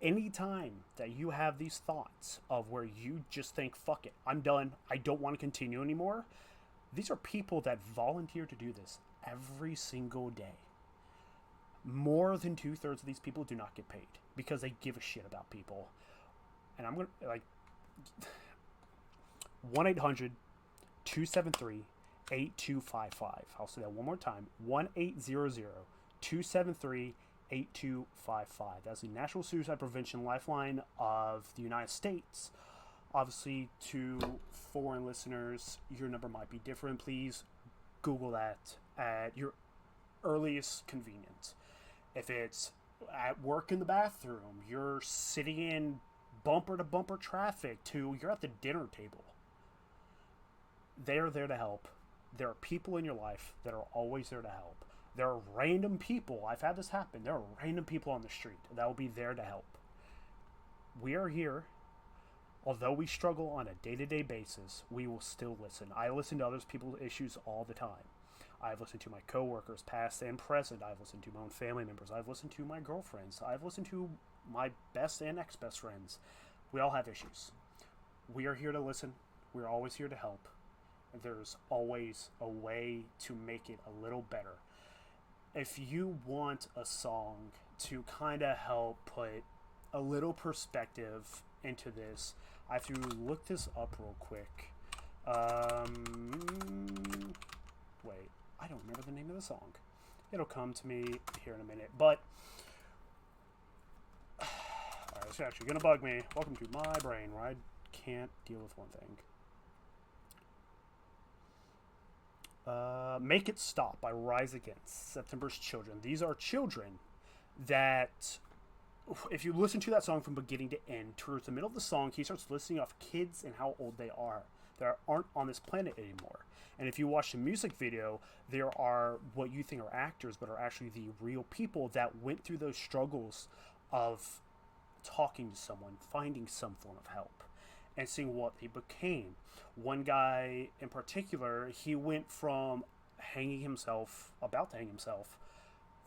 Anytime that you have these thoughts of where you just think, fuck it, I'm done, I don't want to continue anymore, these are people that volunteer to do this every single day. More than 2/3 of these people do not get paid because they give a shit about people. And I'm going to, like, 1-800-273-8255. I'll say that one more time. 1-800-273-8255. That's the National Suicide Prevention Lifeline of the United States. Obviously, to foreign listeners, your number might be different. Please Google that at your earliest convenience. If it's at work in the bathroom, you're sitting in bumper-to-bumper traffic, you're at the dinner table. They're there to help. There are people in your life that are always there to help. There are random people. I've had this happen. There are random people on the street that will be there to help. We are here. Although we struggle on a day-to-day basis, we will still listen. I listen to other people's issues all the time. I've listened to my coworkers, past and present. I've listened to my own family members. I've listened to my girlfriends. I've listened to my best and ex-best friends. We all have issues. We are here to listen. We're always here to help. And there's always a way to make it a little better. If you want a song to kind of help put a little perspective into this, I have to look this up real quick. Wait, I don't remember the name of the song. It'll come to me here in a minute. But alright, it's actually gonna bug me. Welcome to my brain, where I can't deal with one thing. Make It Stop by Rise Against, September's Children. These are children that, if you listen to that song from beginning to end, towards the middle of the song, he starts listing off kids and how old they are that aren't on this planet anymore. And if you watch the music video, there are what you think are actors, but are actually the real people that went through those struggles of talking to someone, finding some form of help, and seeing what they became. One guy in particular, he went from about to hang himself,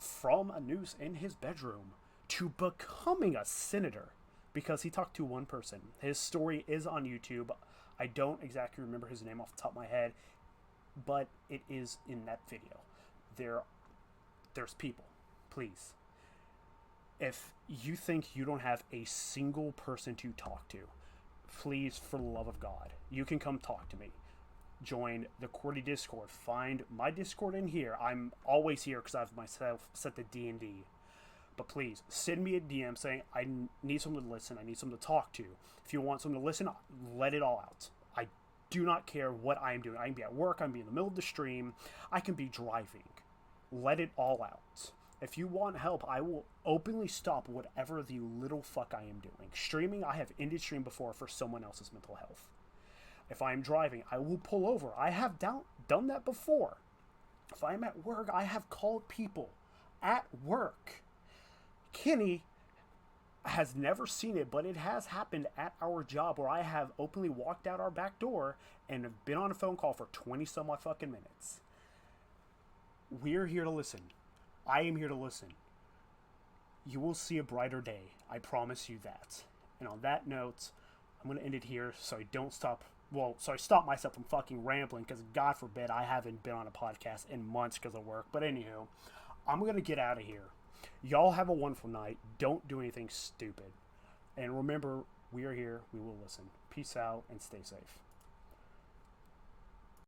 from a noose in his bedroom to becoming a senator because he talked to one person. His story is on YouTube. I don't exactly remember his name off the top of my head, but it is in that video. There's people. Please. If you think you don't have a single person to talk to, please, for the love of God, you can come talk to me. Join the Qwerty Discord. Find my Discord in here. I'm always here because I have myself set to D&D. But please, send me a DM saying, I need someone to listen. I need someone to talk to. If you want someone to listen, let it all out. I do not care what I am doing. I can be at work. I can be in the middle of the stream. I can be driving. Let it all out. If you want help, I will openly stop whatever the little fuck I am doing. Streaming, I have ended stream before for someone else's mental health. If I am driving, I will pull over. I have done that before. If I am at work, I have called people at work. Kenny has never seen it, but it has happened at our job where I have openly walked out our back door and have been on a phone call for 20 some odd fucking minutes. We're here to listen. I am here to listen. You will see a brighter day. I promise you that. And on that note, I'm going to end it here so I don't stop. Well, so I stop myself from fucking rambling because God forbid I haven't been on a podcast in months because of work. But anywho, I'm going to get out of here. Y'all have a wonderful night. Don't do anything stupid. And remember, we are here. We will listen. Peace out and stay safe.